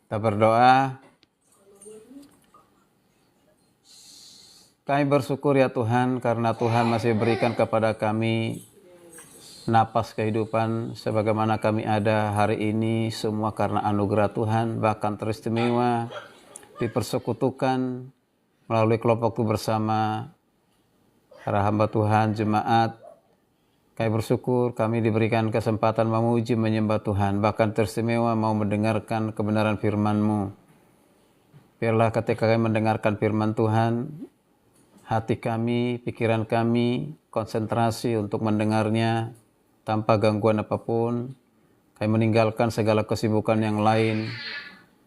Kita berdoa. Kami bersyukur ya Tuhan karena Tuhan masih berikan kepada kami napas kehidupan sebagaimana kami ada hari ini, semua karena anugerah Tuhan, bahkan teristimewa dipersekutukan melalui kelompok itu bersama para hamba Tuhan, jemaat. Kami bersyukur kami diberikan kesempatan memuji menyembah Tuhan, bahkan teristimewa mau mendengarkan kebenaran firman-Mu. Biarlah ketika kami mendengarkan firman Tuhan, hati kami, pikiran kami, konsentrasi untuk mendengarnya tanpa gangguan apapun. Kami meninggalkan segala kesibukan yang lain.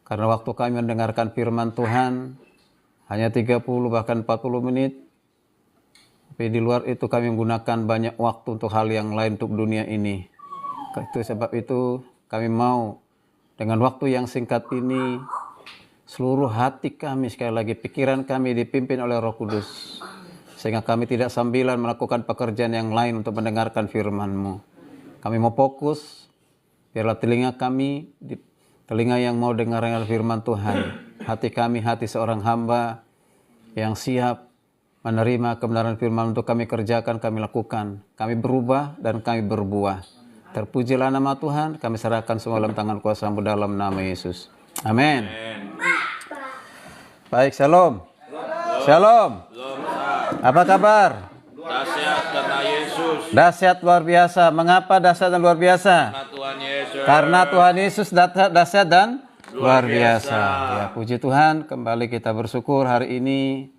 Karena waktu kami mendengarkan firman Tuhan hanya 30 bahkan 40 menit. Tapi di luar itu kami menggunakan banyak waktu untuk hal yang lain untuk dunia ini. Itu sebab itu kami mau dengan waktu yang singkat ini seluruh hati kami, sekali lagi pikiran kami dipimpin oleh Roh Kudus, sehingga kami tidak sambilan melakukan pekerjaan yang lain untuk mendengarkan firman-Mu. Kami mau fokus, biarlah telinga kami, telinga yang mau dengar firman Tuhan. Hati kami, hati seorang hamba yang siap menerima kebenaran firman untuk kami kerjakan, kami lakukan. Kami berubah dan kami berbuah. Terpujilah nama Tuhan, kami serahkan semua dalam tangan kuasa-Mu dalam nama Yesus. Amin. Baik, shalom. Shalom. Apa kabar? Dahsyat karena Yesus. Dahsyat luar biasa. Mengapa dahsyat dan luar biasa? Karena Tuhan Yesus. Karena Tuhan Yesus dahsyat dan luar biasa. Ya, puji Tuhan, kembali kita bersyukur hari ini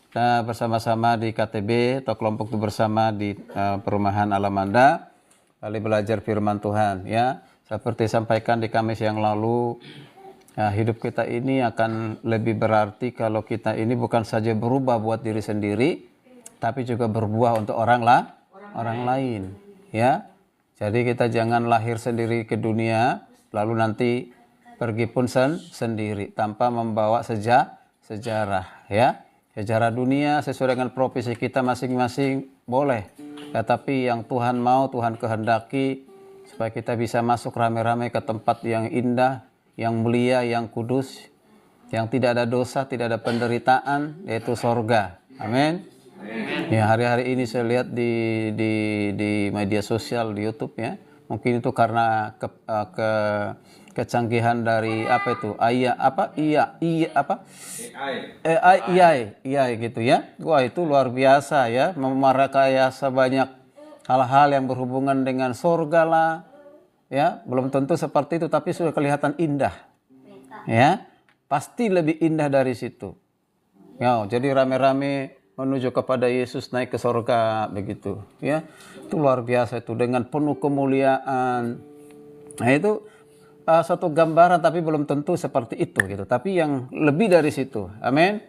kita bersama-sama di KTB atau kelompok itu bersama di perumahan Alamanda, kali belajar firman Tuhan. Ya, seperti sampaikan di Kamis yang lalu. Nah, hidup kita ini akan lebih berarti kalau kita ini bukan saja berubah buat diri sendiri, tapi juga berbuah untuk orang lain. Ya, jadi kita jangan lahir sendiri ke dunia, lalu nanti pergi pun sendiri tanpa membawa sejarah. Ya, sejarah dunia sesuai dengan profesi kita masing-masing boleh, tetapi yang Tuhan mau, Tuhan kehendaki supaya kita bisa masuk rame-rame ke tempat yang indah, yang mulia, yang kudus, yang tidak ada dosa, tidak ada penderitaan, yaitu sorga. Amin. Ya, hari-hari ini saya lihat di media sosial, di YouTube ya, mungkin itu karena kecanggihan dari apa itu, AI gitu ya. Wah, itu luar biasa ya, merekayasa banyak hal-hal yang berhubungan dengan sorga lah. Ya, belum tentu seperti itu, tapi sudah kelihatan indah. Ya, pasti lebih indah dari situ. Ya, jadi rame-rame menuju kepada Yesus, naik ke surga begitu. Ya, itu luar biasa itu dengan penuh kemuliaan. Nah, itu satu gambaran, tapi belum tentu seperti itu gitu. Tapi yang lebih dari situ. Amin.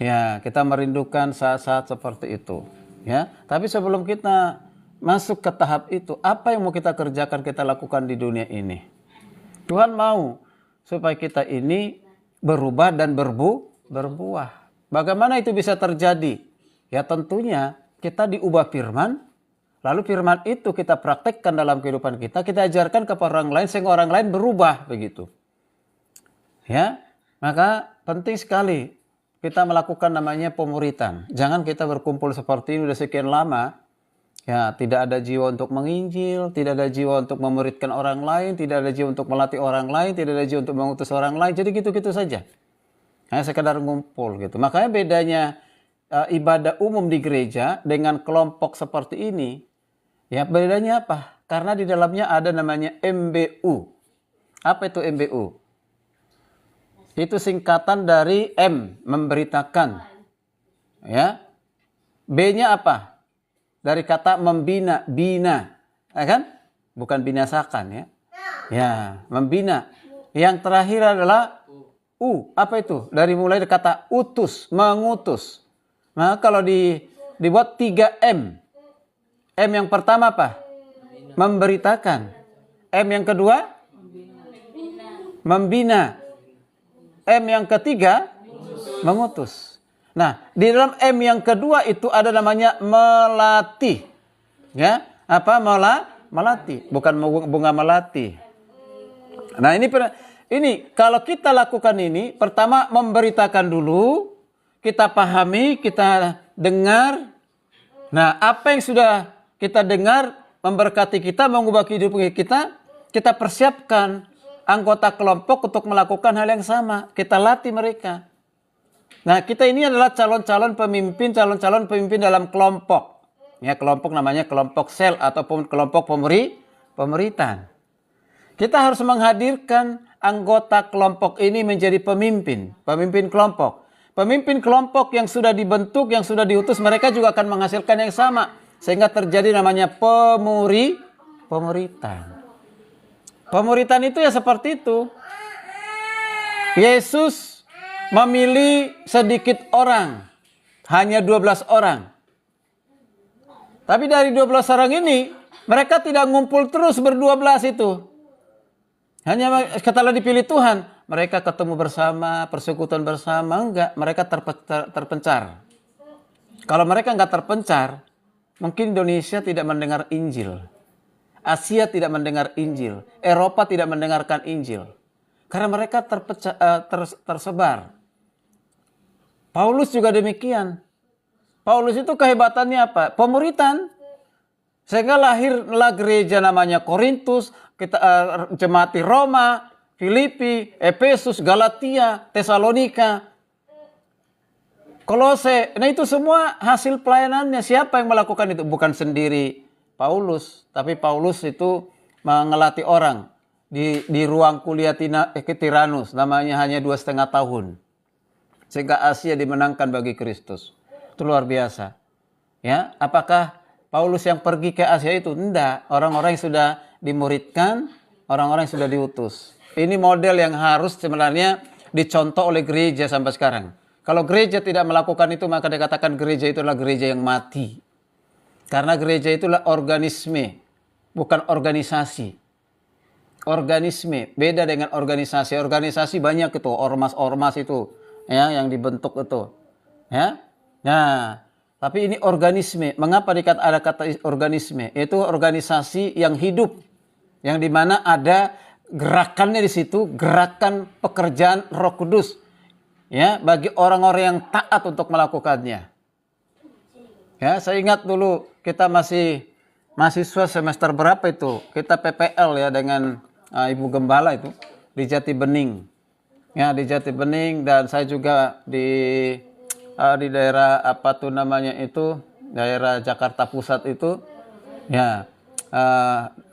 Ya, kita merindukan saat-saat seperti itu. Ya, tapi sebelum kita masuk ke tahap itu, apa yang mau kita kerjakan, kita lakukan di dunia ini? Tuhan mau supaya kita ini berubah dan berbuah. Bagaimana itu bisa terjadi? Ya tentunya kita diubah firman, lalu firman itu kita praktekkan dalam kehidupan kita ajarkan kepada orang lain sehingga orang lain berubah begitu. Ya, maka penting sekali kita melakukan namanya pemuritan. Jangan kita berkumpul seperti ini udah sekian lama. Ya, tidak ada jiwa untuk menginjil, tidak ada jiwa untuk memuridkan orang lain, tidak ada jiwa untuk melatih orang lain, tidak ada jiwa untuk mengutus orang lain. Jadi gitu-gitu saja. Hanya sekadar ngumpul gitu. Makanya bedanya ibadah umum di gereja dengan kelompok seperti ini, ya bedanya apa? Karena di dalamnya ada namanya MBU. Apa itu MBU? Itu singkatan dari M, memberitakan. Ya. B-nya apa? Dari kata membina, bina, ya kan? Bukan binasakan ya. Ya, membina. Yang terakhir adalah U. Apa itu? Dari mulai kata utus, mengutus. Nah, kalau dibuat 3M. M yang pertama apa? Memberitakan. M yang kedua? Membina. M yang ketiga? Mengutus. Nah, di dalam M yang kedua itu ada namanya melatih. Ya, apa melatih? Bukan bunga melati. Nah, ini kalau kita lakukan ini, pertama memberitakan dulu, kita pahami, kita dengar. Nah, apa yang sudah kita dengar memberkati kita, mengubah kehidupan kita, kita persiapkan anggota kelompok untuk melakukan hal yang sama. Kita latih mereka. Nah, kita ini adalah calon-calon pemimpin dalam kelompok. Ya, kelompok namanya kelompok sel ataupun kelompok pemerintahan. Kita harus menghadirkan anggota kelompok ini menjadi pemimpin kelompok. Pemimpin kelompok yang sudah dibentuk, yang sudah diutus, mereka juga akan menghasilkan yang sama. Sehingga terjadi namanya pemuritan. Pemuritan itu ya seperti itu. Yesus memilih sedikit orang, hanya 12 orang. Tapi dari 12 orang ini, mereka tidak ngumpul terus ber-12 itu. Hanya setelah dipilih Tuhan, mereka ketemu bersama, persekutuan bersama. Enggak, mereka terpencar. Kalau mereka enggak terpencar, mungkin Indonesia tidak mendengar Injil. Asia tidak mendengar Injil. Eropa tidak mendengarkan Injil. Karena mereka tersebar. Paulus juga demikian. Paulus itu kehebatannya apa? Pemuritan. Sehingga lahirlah gereja namanya Korintus, jemaat di Roma, Filipi, Efesus, Galatia, Tesalonika, Kolose. Nah, itu semua hasil pelayanannya. Siapa yang melakukan itu? Bukan sendiri Paulus, tapi Paulus itu mengelatih orang di ruang kuliah Tiranus, namanya hanya 2,5 tahun. Sehingga Asia dimenangkan bagi Kristus. Itu luar biasa. Ya, apakah Paulus yang pergi ke Asia itu? Tidak. Orang-orang yang sudah dimuridkan, orang-orang yang sudah diutus. Ini model yang harus sebenarnya dicontoh oleh gereja sampai sekarang. Kalau gereja tidak melakukan itu, maka dikatakan gereja itu adalah gereja yang mati. Karena gereja itulah organisme, bukan organisasi. Organisme, beda dengan organisasi. Organisasi banyak itu, ormas-ormas itu, ya, yang dibentuk itu. Ya. Nah, tapi ini organisme. Mengapa ada kata organisme? Itu organisasi yang hidup, yang dimana ada gerakannya di situ, gerakan pekerjaan Roh Kudus, ya, bagi orang-orang yang taat untuk melakukannya. Ya, saya ingat dulu kita masih mahasiswa semester berapa itu, kita PPL ya dengan Ibu Gembala itu di Jati Bening, ya, di Jati Bening, dan saya juga di daerah apa tuh namanya itu, daerah Jakarta Pusat itu, ya,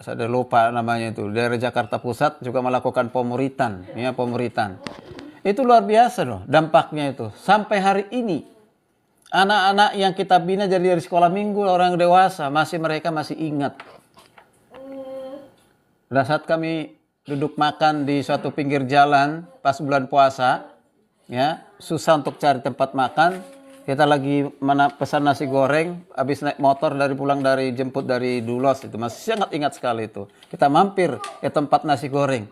saya lupa namanya itu, daerah Jakarta Pusat juga melakukan pemuritan, ya, pemuritan. Itu luar biasa loh dampaknya itu. Sampai hari ini anak-anak yang kita bina jadi dari sekolah minggu, orang dewasa, mereka masih ingat. Pada saat kami duduk makan di suatu pinggir jalan pas bulan puasa, ya, susah untuk cari tempat makan. Kita lagi pesan nasi goreng, habis naik motor jemput dari Dulos itu, masih sangat ingat sekali itu. Kita mampir ke tempat nasi goreng.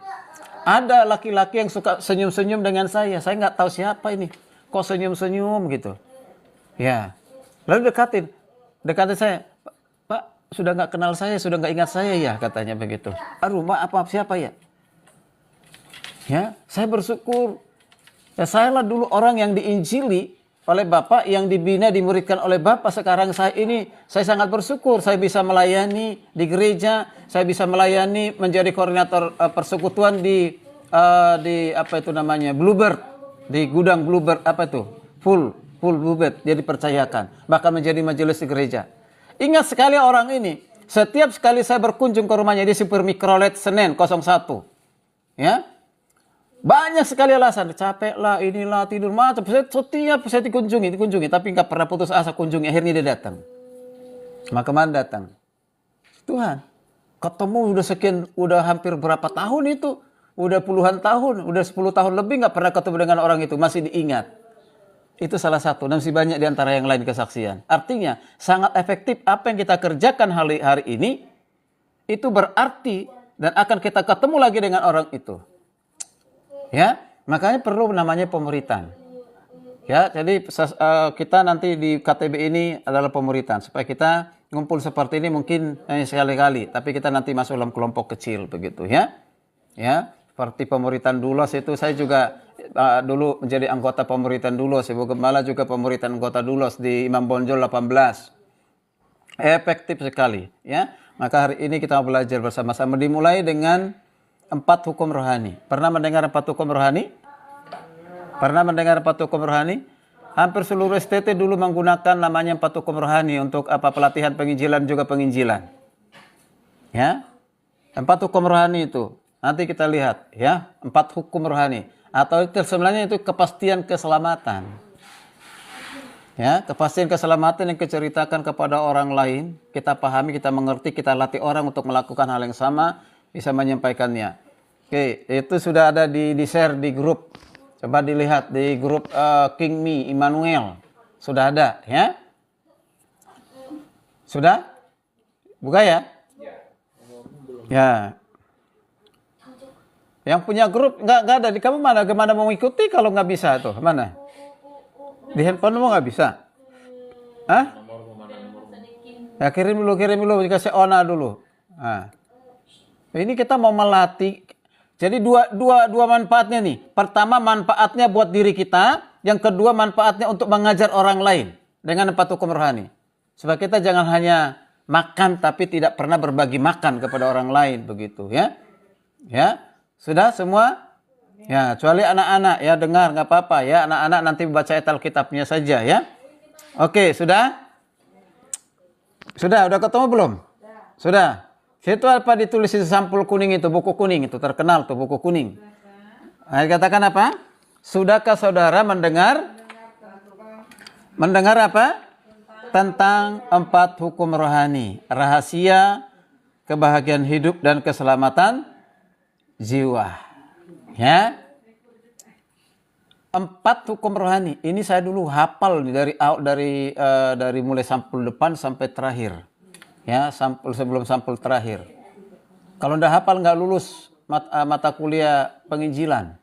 Ada laki-laki yang suka senyum-senyum dengan saya nggak tahu siapa ini, kok senyum-senyum gitu. Ya, lalu dekatin saya, Pak, sudah nggak kenal saya, sudah nggak ingat saya ya, katanya begitu. Aduh, maaf, siapa ya? Ya, saya bersyukur. Ya, saya lah dulu orang yang diinjili oleh Bapak, yang dibina, dimuridkan oleh Bapak. Sekarang saya sangat bersyukur. Saya bisa melayani di gereja, saya bisa melayani menjadi koordinator persekutuan di apa itu namanya, Bluebird, di gudang Bluebird, apa itu, full Bluebird, dia dipercayakan, bahkan menjadi majelis di gereja. Ingat sekali orang ini, setiap sekali saya berkunjung ke rumahnya di Super Mikrolet Senen 01, ya, banyak sekali alasan, capek lah, inilah, tidur macam. Setiap saya dikunjungi, tapi nggak pernah putus asa kunjungi. Akhirnya dia datang. Maka mana datang? Tuhan, ketemu udah hampir berapa tahun itu? Udah puluhan tahun, udah 10 tahun lebih nggak pernah ketemu dengan orang itu, masih diingat. Itu salah satu, dan masih banyak di antara yang lain kesaksian. Artinya, sangat efektif apa yang kita kerjakan hari ini, itu berarti, dan akan kita ketemu lagi dengan orang itu. Ya, makanya perlu namanya pemuritan. Ya, jadi kita nanti di KTB ini adalah pemuritan. Supaya kita ngumpul seperti ini mungkin hanya sekali-kali, tapi kita nanti masuk dalam kelompok kecil begitu ya. Ya, Seperti pemuritan dulos itu saya juga dulu menjadi anggota pemuritan dulos. Ibu Gembala juga pemuritan anggota dulos di Imam Bonjol 18. Efektif sekali, ya. Maka hari ini kita belajar bersama-sama dimulai dengan 4 hukum rohani. Pernah mendengar 4 hukum rohani? Pernah mendengar 4 hukum rohani? Hampir seluruh STT dulu menggunakan namanya 4 hukum rohani untuk pelatihan penginjilan juga penginjilan. Ya. 4 hukum rohani itu. Nanti kita lihat, ya, 4 hukum rohani atau itu sebenarnya itu kepastian keselamatan. Ya, kepastian keselamatan yang diceritakan kepada orang lain, kita pahami, kita mengerti, kita latih orang untuk melakukan hal yang sama, bisa menyampaikannya. Oke, itu sudah ada di share di grup. Coba dilihat di grup King Me Immanuel. Sudah ada, ya? Sudah? Buka ya? Ya. Yang punya grup nggak ada di kamu mana? Gimana mau ikuti kalau nggak bisa tuh? Mana? Di handphone nggak bisa? Hah? Ya kirim dulu, dikasih ona dulu. Nah. Ini kita mau melatih. Jadi dua manfaatnya nih. Pertama manfaatnya buat diri kita, yang kedua manfaatnya untuk mengajar orang lain dengan 4 hukum rohani. Supaya kita jangan hanya makan tapi tidak pernah berbagi makan kepada orang lain begitu, ya. Ya. Sudah semua? Ya, kecuali anak-anak ya dengar nggak apa-apa ya. Anak-anak nanti baca ayat Alkitabnya saja ya. Oke, sudah? Sudah ketemu belum? Sudah. Situ apa ditulis di sampul kuning itu, buku kuning itu terkenal tuh buku kuning. Nah, katakan apa? Sudahkah saudara mendengar apa? Tentang 4 hukum rohani, rahasia kebahagiaan hidup dan keselamatan jiwa, ya. 4 hukum rohani. Ini saya dulu hafal dari mulai sampul depan sampai terakhir, ya, sebelum sampul terakhir. Kalau udah hafal nggak lulus mata kuliah penginjilan,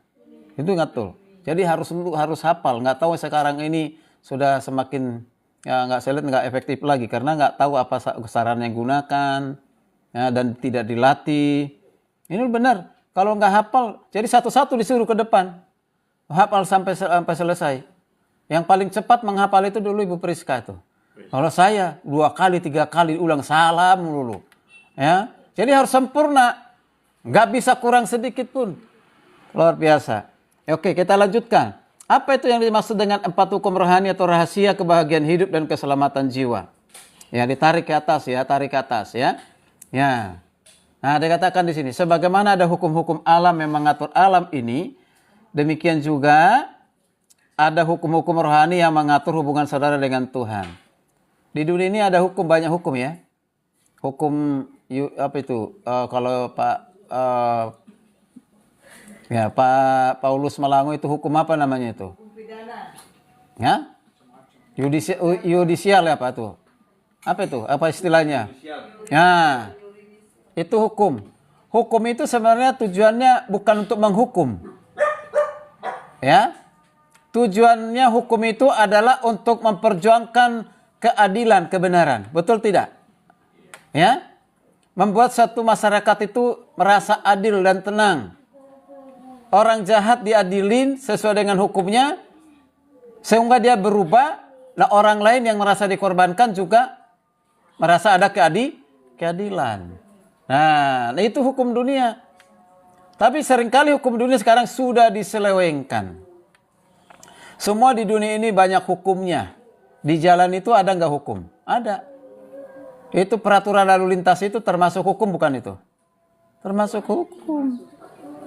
itu nggak tuh. Jadi harus hafal. Nggak tahu sekarang ini sudah semakin ya nggak efektif lagi karena nggak tahu apa saran yang gunakan, ya, dan tidak dilatih. Ini benar. Kalau nggak hafal, jadi satu-satu disuruh ke depan. Hafal sampai selesai. Yang paling cepat menghafal itu dulu Ibu Priska itu. Kalau saya 2 kali, 3 kali ulang salam dulu. Ya, jadi harus sempurna. Nggak bisa kurang sedikit pun. Luar biasa. Oke, kita lanjutkan. Apa itu yang dimaksud dengan 4 hukum rohani atau rahasia kebahagiaan hidup dan keselamatan jiwa? Ya, ditarik ke atas ya, tarik ke atas ya. Ya. Nah, dikatakan di sini, sebagaimana ada hukum-hukum alam yang mengatur alam ini, demikian juga ada hukum-hukum rohani yang mengatur hubungan saudara dengan Tuhan. Di dunia ini ada hukum, banyak hukum ya. Hukum apa itu? Kalau Pak Paulus Malango itu hukum apa namanya itu? Hukum pidana. Ya? Yudisial apa tuh? Apa itu? Apa istilahnya? Ya. Itu hukum. Hukum itu sebenarnya tujuannya bukan untuk menghukum. Ya. Tujuannya hukum itu adalah untuk memperjuangkan keadilan, kebenaran. Betul tidak? Ya. Membuat satu masyarakat itu merasa adil dan tenang. Orang jahat diadilin sesuai dengan hukumnya sehingga dia berubah. Nah, orang lain yang merasa dikorbankan juga merasa ada keadilan. Nah, itu hukum dunia. Tapi seringkali hukum dunia sekarang sudah diselewengkan. Semua di dunia ini banyak hukumnya. Di jalan itu ada nggak hukum? Ada. Itu peraturan lalu lintas itu termasuk hukum bukan itu? Termasuk hukum.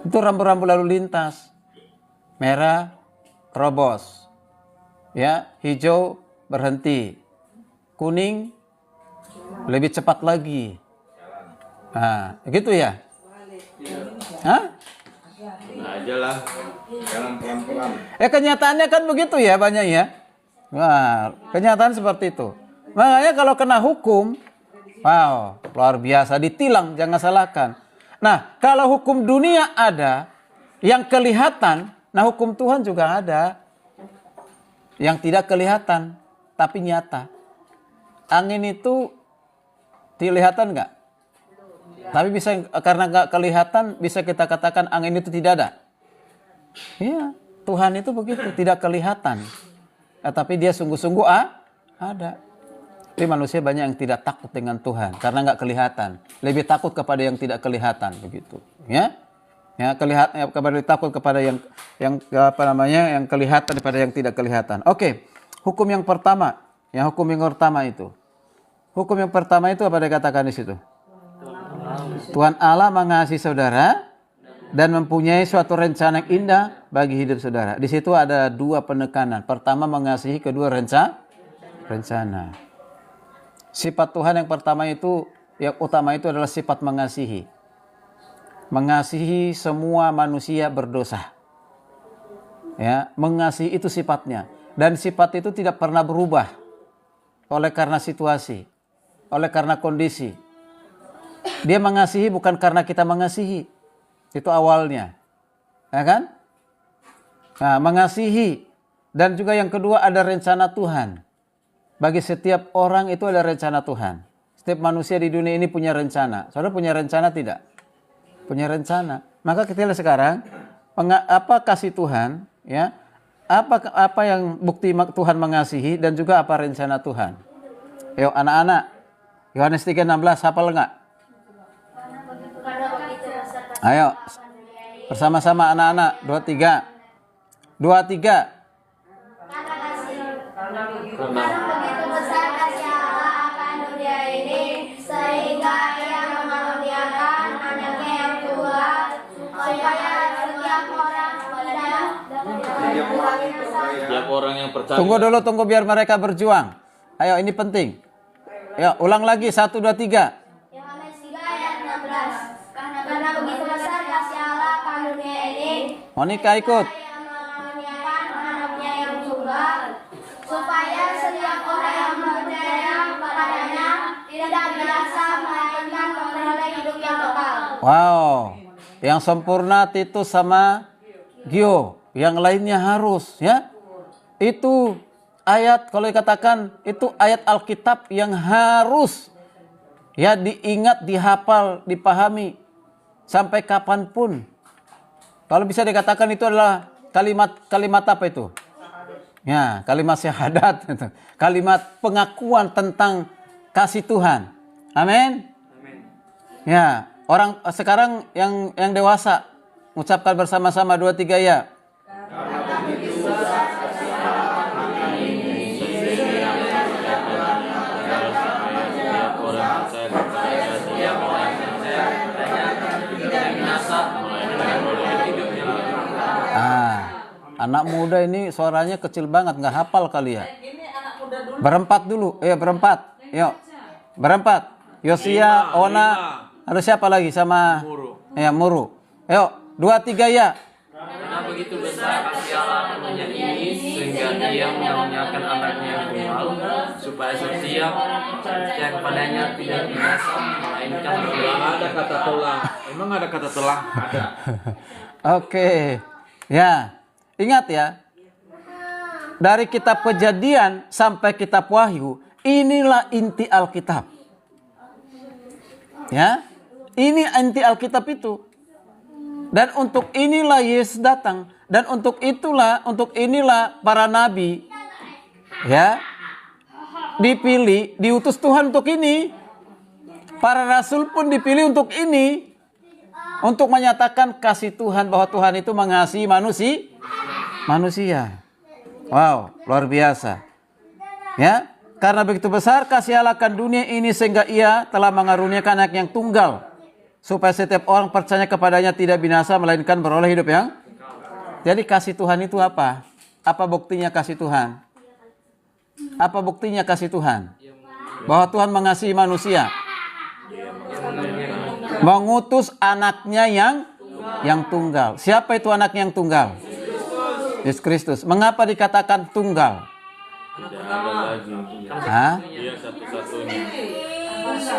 Itu rambu-rambu lalu lintas. Merah, terobos. Ya, hijau, berhenti. Kuning, lebih cepat lagi. Nah, gitu ya? Hah? Aja lah. Jalan pelan-pelan. Kenyataannya kan begitu ya banyak ya. Nah, kenyataan seperti itu. Makanya kalau kena hukum, wow, luar biasa, ditilang, jangan salahkan. Nah, kalau hukum dunia ada, yang kelihatan, nah hukum Tuhan juga ada. Yang tidak kelihatan, tapi nyata. Angin itu kelihatan nggak? Tapi bisa karena nggak kelihatan, bisa kita katakan angin itu tidak ada. Iya, Tuhan itu begitu, tidak kelihatan. Tapi dia sungguh-sungguh ada. Tapi manusia banyak yang tidak takut dengan Tuhan karena nggak kelihatan. Lebih takut kepada yang tidak kelihatan begitu. Ya, takut kepada yang yang kelihatan daripada yang tidak kelihatan. Oke, hukum yang pertama, hukum yang pertama itu. Hukum yang pertama itu apa dikatakan di situ? Tuhan Allah mengasihi saudara dan mempunyai suatu rencana yang indah bagi hidup saudara. Di situ ada dua penekanan. Pertama mengasihi, kedua rencana. Sifat Tuhan yang pertama itu, yang utama itu adalah sifat mengasihi. Mengasihi semua manusia berdosa. Ya, mengasihi itu sifatnya. Dan sifat itu tidak pernah berubah oleh karena situasi, oleh karena kondisi. Dia mengasihi bukan karena kita mengasihi. Itu awalnya. Ya kan? Nah, mengasihi. Dan juga yang kedua ada rencana Tuhan. Bagi setiap orang itu ada rencana Tuhan. Setiap manusia di dunia ini punya rencana. Saudara punya rencana tidak? Punya rencana. Maka kita lihat sekarang, apa kasih Tuhan, ya? Apa yang bukti Tuhan mengasihi dan juga apa rencana Tuhan? Yuk anak-anak, Yohanes 3:16 hafal enggak? Ayo, bersama-sama anak-anak, 23. Karena begitu besar kasih Allah akan dunia ini, sehingga Ia mengaruniakan anaknya yang tunggal, supaya setiap orang yang percaya. Tunggu biar mereka berjuang. Ayo, ini penting. Ya, ulang lagi 1, 2, 3. Yohanes 3 ayat 16. Karena begitu besar kasih Allah akan dunia ini, Monica ikut. Ia mengaruniakan anaknya yang tunggal, supaya setiap orang yang percaya padanya tidak binasa melainkan memperoleh hidup yang kekal. Wow, yang sempurna Titus sama Gio, yang lainnya harus, ya. Itu ayat, kalau dikatakan itu ayat Alkitab yang harus ya diingat, dihafal, dipahami sampai kapanpun. Kalau bisa dikatakan itu adalah kalimat apa itu? Ya, kalimat syahadat itu. Kalimat pengakuan tentang kasih Tuhan. Amin. Ya, orang sekarang yang dewasa ucapkan bersama-sama 2, 3 ya. Anak muda ini suaranya kecil banget, nggak hafal kali ya. Berempat dulu, berempat. Yuk, berempat. Yosia, Ona, ada siapa lagi sama? Muru. Yuk, 2, 3 ya. Karena begitu besar kasih Allah dunia ini, sehingga Dia mengaruniakan anaknya yang tunggal, supaya setiap yang padanya tidak binasa melainkan Ada kata telah. Emang ada kata telah? Ada. Oke. Ya. Ingat ya. Dari kitab Kejadian sampai kitab Wahyu, inilah inti Alkitab. Ya. Ini inti Alkitab itu. Dan untuk inilah Yesus datang, dan untuk inilah para nabi ya dipilih, diutus Tuhan untuk ini. Para rasul pun dipilih untuk ini, untuk menyatakan kasih Tuhan, bahwa Tuhan itu mengasihi manusia. Wow, luar biasa. Ya, karena begitu besar kasih Allah akan dunia ini, sehingga Ia telah mengaruniakan anak yang tunggal, supaya setiap orang percaya kepadanya tidak binasa melainkan beroleh hidup yang. Jadi kasih Tuhan itu apa? Apa buktinya kasih Tuhan? Apa buktinya kasih Tuhan? Bahwa Tuhan mengasihi manusia. Mengutus anaknya yang tunggal. Siapa itu anaknya yang tunggal? Yesus Kristus. Mengapa dikatakan tunggal? Dia satu-satunya.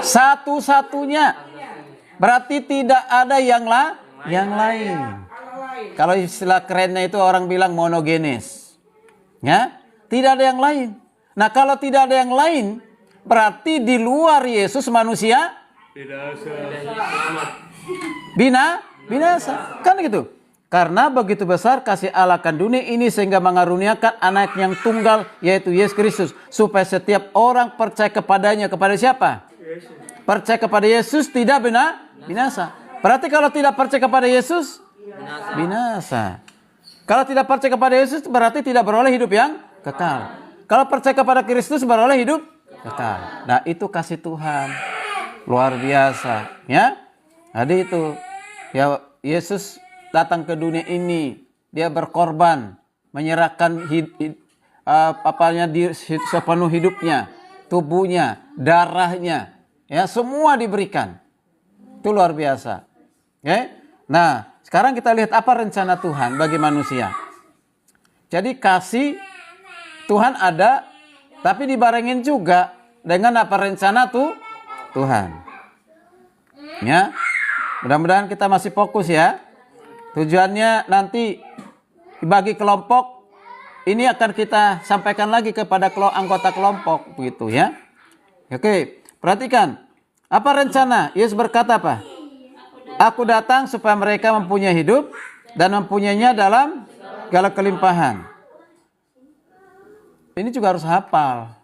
Satu-satunya. Berarti tidak ada yang lain. Kalau istilah kerennya itu orang bilang monogenes. Ya, tidak ada yang lain. Nah, kalau tidak ada yang lain, berarti di luar Yesus manusia selamat. Binasa. Kan gitu. Karena begitu besar kasih Allah akan dunia ini sehingga mengaruniakan anak yang tunggal yaitu Yesus Kristus. Supaya setiap orang percaya kepadanya. Kepada siapa? Percaya kepada Yesus tidak binasa. Berarti kalau tidak percaya kepada Yesus, binasa. Kalau tidak percaya kepada Yesus berarti tidak beroleh hidup yang kekal. Kalau percaya kepada Kristus beroleh hidup kekal. Nah itu kasih Tuhan. Luar biasa. Ya. Jadi itu. Ya Yesus datang ke dunia ini, dia berkorban, menyerahkan sepenuh hidupnya, tubuhnya, darahnya, ya semua diberikan. Itu luar biasa. Okay? Nah, sekarang kita lihat apa rencana Tuhan bagi manusia. Jadi kasih Tuhan ada, tapi dibarengin juga dengan apa rencana Tuhan. Ya, mudah-mudahan kita masih fokus ya. Tujuannya nanti dibagi kelompok, ini akan kita sampaikan lagi kepada anggota kelompok, begitu ya. Oke, perhatikan. Apa rencana? Yesus berkata apa? Aku datang supaya mereka mempunyai hidup dan mempunyainya dalam segala kelimpahan. Ini juga harus hafal.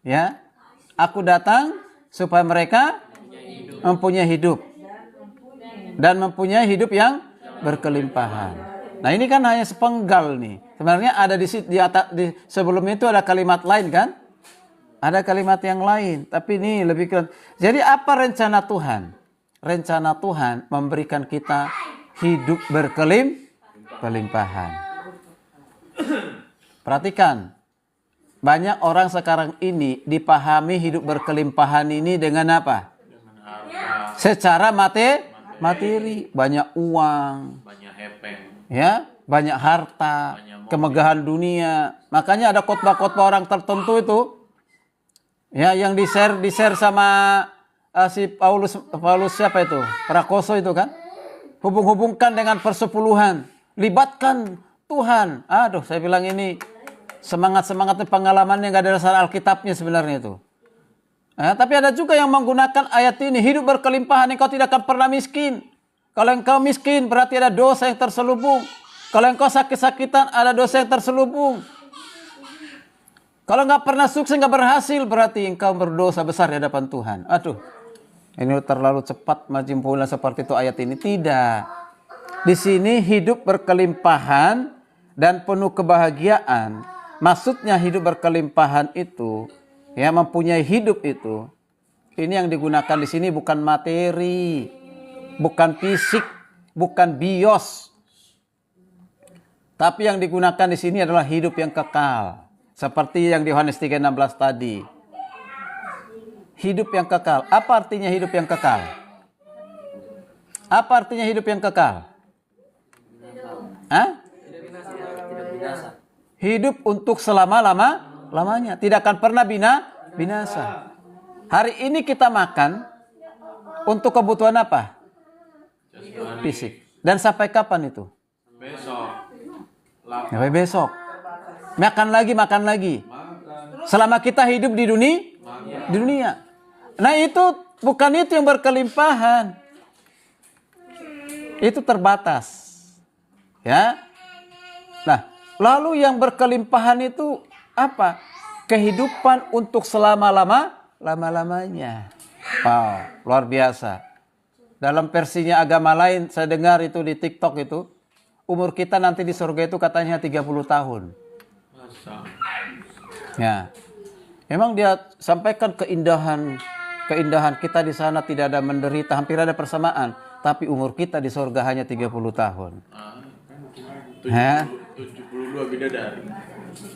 Ya. Aku datang supaya mereka mempunyai hidup dan mempunyai hidup yang berkelimpahan. Nah ini kan hanya sepenggal nih. Sebenarnya ada di sebelum itu ada kalimat lain kan? Ada kalimat yang lain. Tapi ini lebih keren. Jadi apa rencana Tuhan? Rencana Tuhan memberikan kita hidup berkelimpahan. Perhatikan. Banyak orang sekarang ini dipahami hidup berkelimpahan ini dengan apa? Secara materi, banyak uang, Banyak hepeng. ya, banyak harta, kemegahan dunia. Makanya ada khotbah-khotbah orang tertentu itu, ya, yang di share sama si Paulus siapa itu, Prakoso itu kan, hubungkan dengan persepuluhan, libatkan Tuhan. Aduh, saya bilang ini semangatnya pengalamannya nggak ada dasar Alkitabnya sebenarnya itu. Tapi ada juga yang menggunakan ayat ini, hidup berkelimpahan, engkau tidak akan pernah miskin. Kalau engkau miskin berarti ada dosa yang terselubung. Kalau engkau sakit-sakitan ada dosa yang terselubung. Kalau nggak pernah sukses, nggak berhasil berarti engkau berdosa besar di hadapan Tuhan. Aduh, ini terlalu cepat majimpulan seperti itu ayat ini. Tidak. Di sini hidup berkelimpahan dan penuh kebahagiaan. Maksudnya hidup berkelimpahan itu, ya, mempunyai hidup itu, ini yang digunakan di sini bukan materi, bukan fisik, bukan bios. Tapi yang digunakan di sini adalah hidup yang kekal. Seperti yang di Yohanes 3:16 tadi. Hidup yang kekal. Apa artinya hidup yang kekal? Apa artinya hidup yang kekal? Hah? Hidup untuk selama-lamanya. Tidak akan pernah binasa. Hari ini kita makan untuk kebutuhan apa? Fisik. Dan sampai kapan itu? Besok. Sampai besok. Makan lagi. Selama kita hidup di dunia. Nah itu bukan itu yang berkelimpahan. Itu terbatas. Ya. Nah, lalu yang berkelimpahan itu apa? Kehidupan untuk selama-lamanya. Wow, luar biasa. Dalam versinya agama lain, saya dengar itu di TikTok itu, umur kita nanti di surga itu katanya 30 tahun. Ya. Memang dia sampaikan keindahan kita di sana tidak ada menderita, hampir ada persamaan, tapi umur kita di surga hanya 30 tahun. 72 bidadari.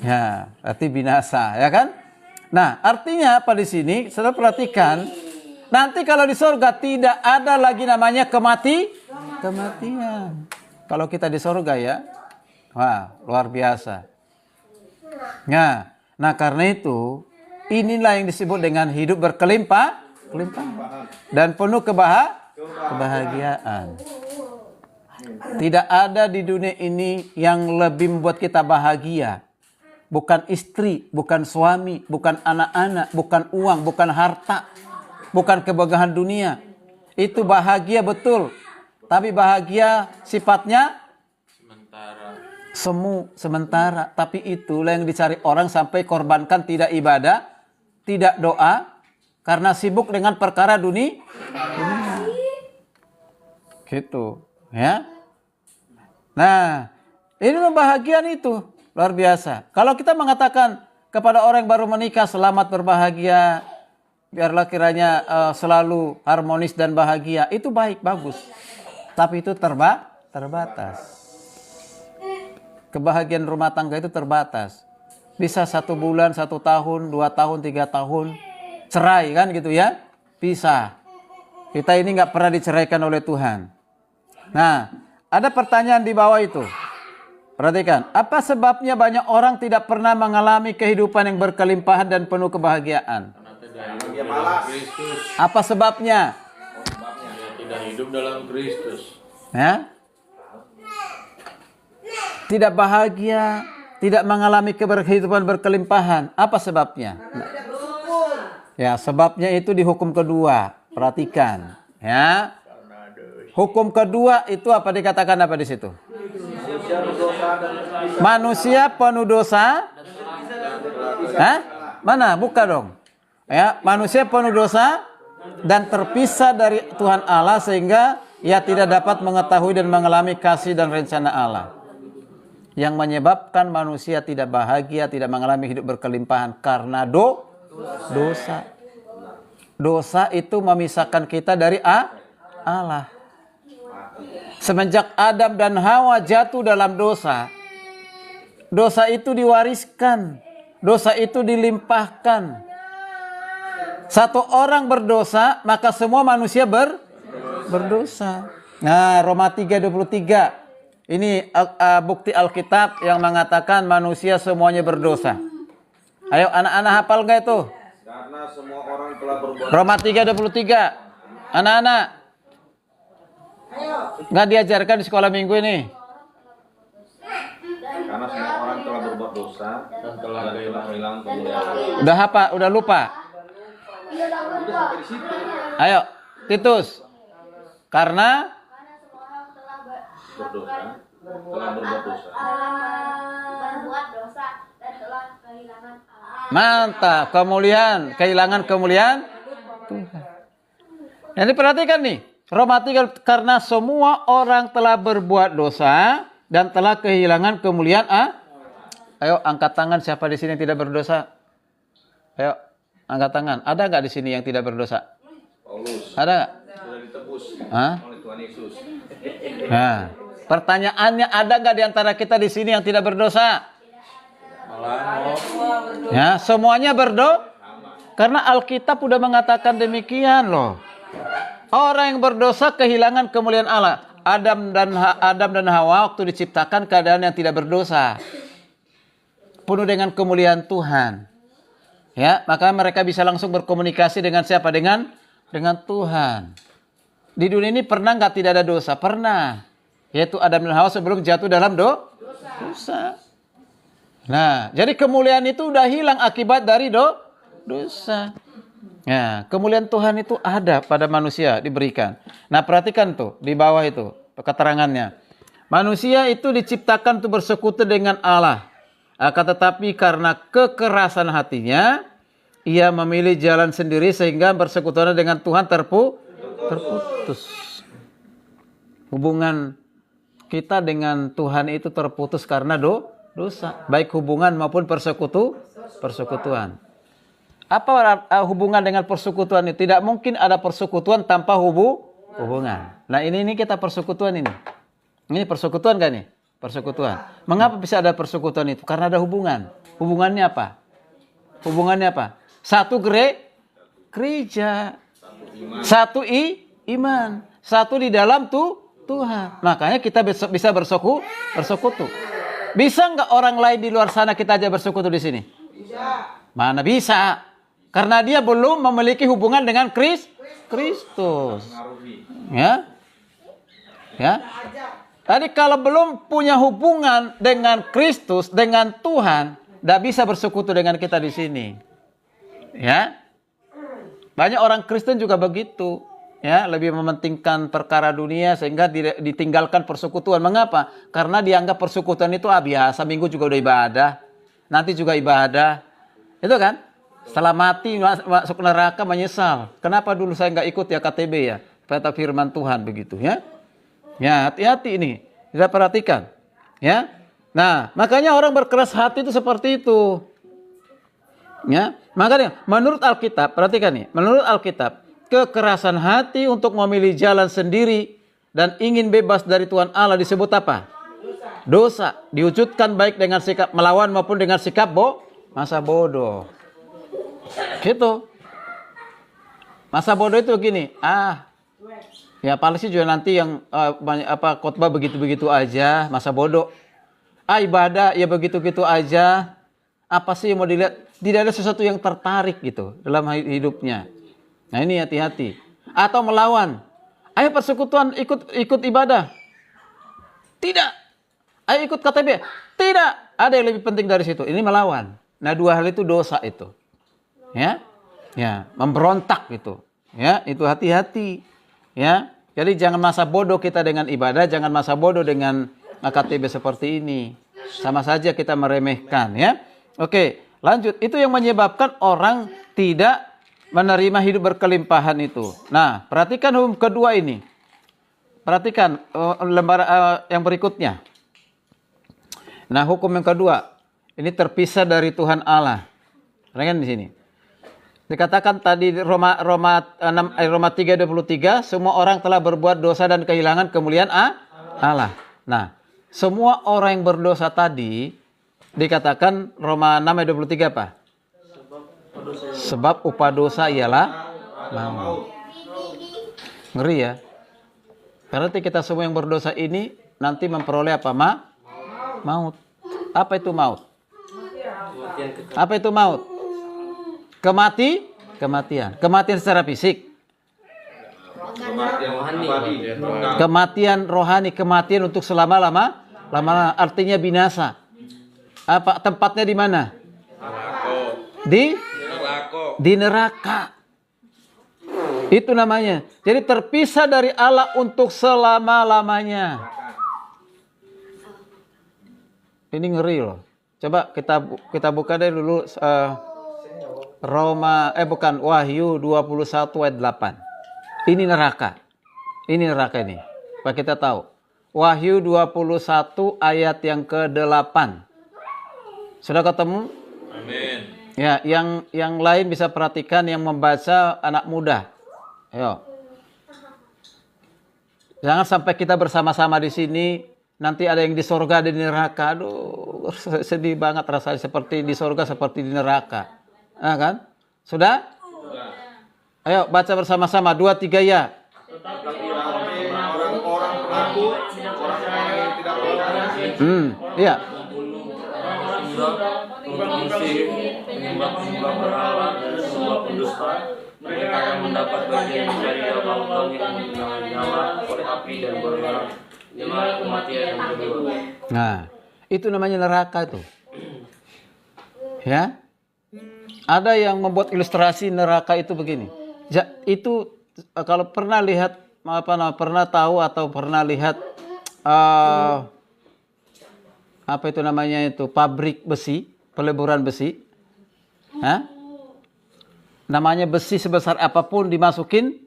Ya, berarti binasa, ya kan? Nah, artinya apa di sini? Saudara perhatikan, nanti kalau di surga tidak ada lagi namanya kematian. Kalau kita di surga ya, wah, luar biasa. Nah, karena itu, inilah yang disebut dengan hidup berkelimpahan dan penuh kebahagiaan. Tidak ada di dunia ini yang lebih membuat kita bahagia. Bukan istri, bukan suami, bukan anak-anak, bukan uang, bukan harta. bukan kemegahan dunia. Itu bahagia betul, tapi bahagia sifatnya semu, sementara. Tapi itulah yang dicari orang sampai korbankan tidak ibadah, tidak doa, karena sibuk dengan perkara dunia. Gitu, ya. Nah, ini kebahagiaan itu luar biasa. Kalau kita mengatakan kepada orang yang baru menikah, selamat berbahagia, biarlah kiranya selalu harmonis dan bahagia, itu baik, bagus. Tapi itu terbatas. Kebahagiaan rumah tangga itu terbatas. Bisa 1 bulan, 1 tahun, 2 tahun, 3 tahun, cerai kan gitu ya, pisah. Kita ini nggak pernah diceraikan oleh Tuhan. Nah, ada pertanyaan di bawah itu. Perhatikan, apa sebabnya banyak orang tidak pernah mengalami kehidupan yang berkelimpahan dan penuh kebahagiaan? Dia malas. Apa sebabnya? Dia tidak hidup dalam Kristus. Ya? Tidak bahagia, tidak mengalami kehidupan berkelimpahan. Apa sebabnya? Ya, sebabnya itu di hukum kedua. Perhatikan, ya. Hukum kedua itu apa dikatakan apa di situ? Manusia penuh dosa. Hah? Mana? Buka dong. Ya, manusia penuh dosa dan terpisah dari Tuhan Allah sehingga ia tidak dapat mengetahui dan mengalami kasih dan rencana Allah. Yang menyebabkan manusia tidak bahagia, tidak mengalami hidup berkelimpahan karena dosa. Dosa itu memisahkan kita dari Allah. Semenjak Adam dan Hawa jatuh dalam dosa, dosa itu diwariskan, dosa itu dilimpahkan. Satu orang berdosa, maka semua manusia berdosa. Nah, Roma 3:23. Ini bukti Alkitab yang mengatakan manusia semuanya berdosa. Ayo anak-anak hafal gak itu? Karena semua orang telah berbuat. Roma 3:23. Anak-anak, nggak diajarkan di sekolah minggu ini? Karena semua orang telah berbuat dosa dan telah hilang kemuliaan. Udah apa? Udah lupa? Ayo, Titus. Karena Berdosa, telah berbuat dosa. berbuat dosa dan telah kehilangan Allah. mantap, kehilangan kemuliaan Tuhan. Jadi perhatikan nih, Roma 3, karena semua orang telah berbuat dosa dan telah kehilangan kemuliaan Ayo angkat tangan siapa di sini yang tidak berdosa? Ayo angkat tangan. Ada nggak di sini yang tidak berdosa? Paulus Ada nggak? sudah ditebus Hah? oleh Tuhan Yesus. Nah, pertanyaannya ada nggak di antara kita di sini yang tidak berdosa? Ya, semuanya karena Alkitab udah mengatakan demikian loh. Orang yang berdosa kehilangan kemuliaan Allah. Adam dan Hawa waktu diciptakan keadaan yang tidak berdosa, penuh dengan kemuliaan Tuhan. Ya, maka mereka bisa langsung berkomunikasi dengan siapa? Dengan Tuhan. Di dunia ini pernah nggak tidak ada dosa? Pernah. Yaitu Adam dan Hawa sebelum jatuh dalam dosa. Nah, jadi kemuliaan itu udah hilang akibat dari dosa. Ya, kemuliaan Tuhan itu ada pada manusia diberikan. Nah, perhatikan tuh di bawah itu keterangannya. Manusia itu diciptakan untuk bersekutu dengan Allah. Akan tetapi karena kekerasan hatinya, ia memilih jalan sendiri sehingga persekutuan dengan Tuhan terputus. Hubungan kita dengan Tuhan itu terputus karena dosa, baik hubungan maupun persekutuan. Apa hubungan dengan persekutuan itu? Tidak mungkin ada persekutuan tanpa hubungan. Nah ini kita persekutuan ini. Ini persekutuan kan nih? Persekutuan. Mengapa bisa ada persekutuan itu? Karena ada hubungan. Hubungannya apa? Satu gereja. Satu iman. Satu di dalam Tuhan. Makanya kita bisa bersekutu. Bisa nggak orang lain di luar sana kita aja bersekutu di sini? Bisa. Mana bisa? Karena dia belum memiliki hubungan dengan Kristus. Ya. Jadi kalau belum punya hubungan dengan Kristus, dengan Tuhan, tidak bisa bersekutu dengan kita di sini. Ya. Banyak orang Kristen juga begitu. Ya, lebih mementingkan perkara dunia sehingga ditinggalkan persekutuan. Mengapa? Karena dianggap persekutuan itu biasa, minggu juga udah ibadah, nanti juga ibadah. Itu kan? Setelah mati masuk neraka menyesal. Kenapa dulu saya nggak ikut ya KTB ya? Kata firman Tuhan begitu ya. Ya, hati-hati ini. Kita perhatikan. Ya. Nah, makanya orang berkeras hati itu seperti itu. Ya. Makanya menurut Alkitab, perhatikan nih. Menurut Alkitab, kekerasan hati untuk memilih jalan sendiri dan ingin bebas dari Tuhan Allah disebut apa? Dosa. Diwujudkan baik dengan sikap melawan maupun dengan sikap masa bodoh. Gitu. Masa bodoh itu begini. Ya paling sih juga nanti yang khotbah begitu-begitu aja, masa bodoh. Ibadah ya begitu-begitu aja. Apa sih yang mau dilihat? Tidak ada sesuatu yang tertarik gitu dalam hidupnya. Nah ini hati-hati. Atau melawan. Ayo persekutuan ikut ibadah. Tidak. Ayo ikut KTB. Tidak. Ada yang lebih penting dari situ. Ini melawan. Nah dua hal itu dosa itu. Ya. Ya, memberontak gitu. Ya, itu hati-hati. Ya. Jadi jangan masa bodoh kita dengan ibadah, jangan masa bodoh dengan KTB seperti ini. Sama saja kita meremehkan ya. Oke, lanjut. Itu yang menyebabkan orang tidak menerima hidup berkelimpahan itu. Nah, perhatikan hukum kedua ini. Perhatikan lembar yang berikutnya. Nah, hukum yang kedua. Ini terpisah dari Tuhan Allah. Perhatikan di sini. Dikatakan tadi Roma 3:23, semua orang telah berbuat dosa dan kehilangan kemuliaan Allah. Nah, semua orang yang berdosa tadi dikatakan Roma 6:23 apa? Sebab upah dosa ialah maut. Ngeri ya. Berarti kita semua yang berdosa ini nanti memperoleh apa? Maut. Apa itu maut? Apa itu maut? Kematian. Kematian secara fisik. Kematian rohani. Kematian untuk selama-lama. Artinya binasa. Apa tempatnya di mana? Di neraka. Itu namanya. Jadi terpisah dari Allah untuk selama-lamanya. Ini ngeri loh. Coba kita buka deh dulu Wahyu 21 ayat 8. Ini neraka. Ini neraka ini. Supaya kita tahu. Wahyu 21 ayat yang ke-8. Sudah ketemu? Amin. Ya, yang lain bisa perhatikan, yang membaca anak muda. Ayo. Jangan sampai kita bersama-sama di sini, nanti ada yang di sorga, ada di neraka. Aduh, sedih banget rasanya, seperti di sorga, seperti di neraka. Nah, kan? Sudah? Ayo baca bersama-sama, 2, 3 ya. Orang-orang pengaku, orang yang tidak berdosa. Iya. Penyembah berhala dan semua pendusta, mereka akan mendapat bagian dari lautan yang menyala oleh api dan bergerak. Inilah kematian yang kedua. Nah, itu namanya neraka itu. Ya. Ada yang membuat ilustrasi neraka itu begini. Itu kalau pernah lihat pernah tahu atau pernah lihat apa itu namanya itu pabrik besi, peleburan besi. Namanya besi sebesar apapun dimasukin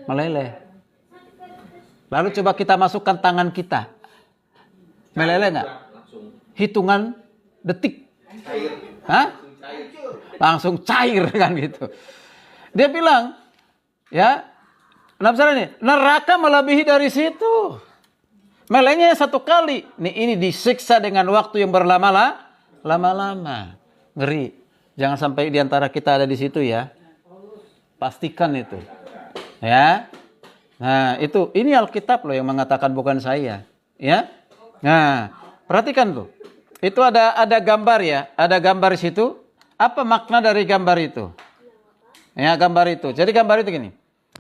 meleleh. Lalu coba kita masukkan tangan kita. Meleleh enggak? Hitungan detik. Langsung cair kan gitu. Dia bilang, ya, neraka melebihi dari situ. Melelehnya 1 kali. Ini disiksa dengan waktu yang lama-lama. Ngeri. Jangan sampai diantara kita ada di situ ya. Pastikan itu. Ya. Nah, ini Alkitab loh yang mengatakan, bukan saya. Ya. Nah, perhatikan tuh. Itu ada gambar ya. Ada gambar di situ. Apa makna dari gambar itu? Ya, gambar itu. Jadi gambar itu gini.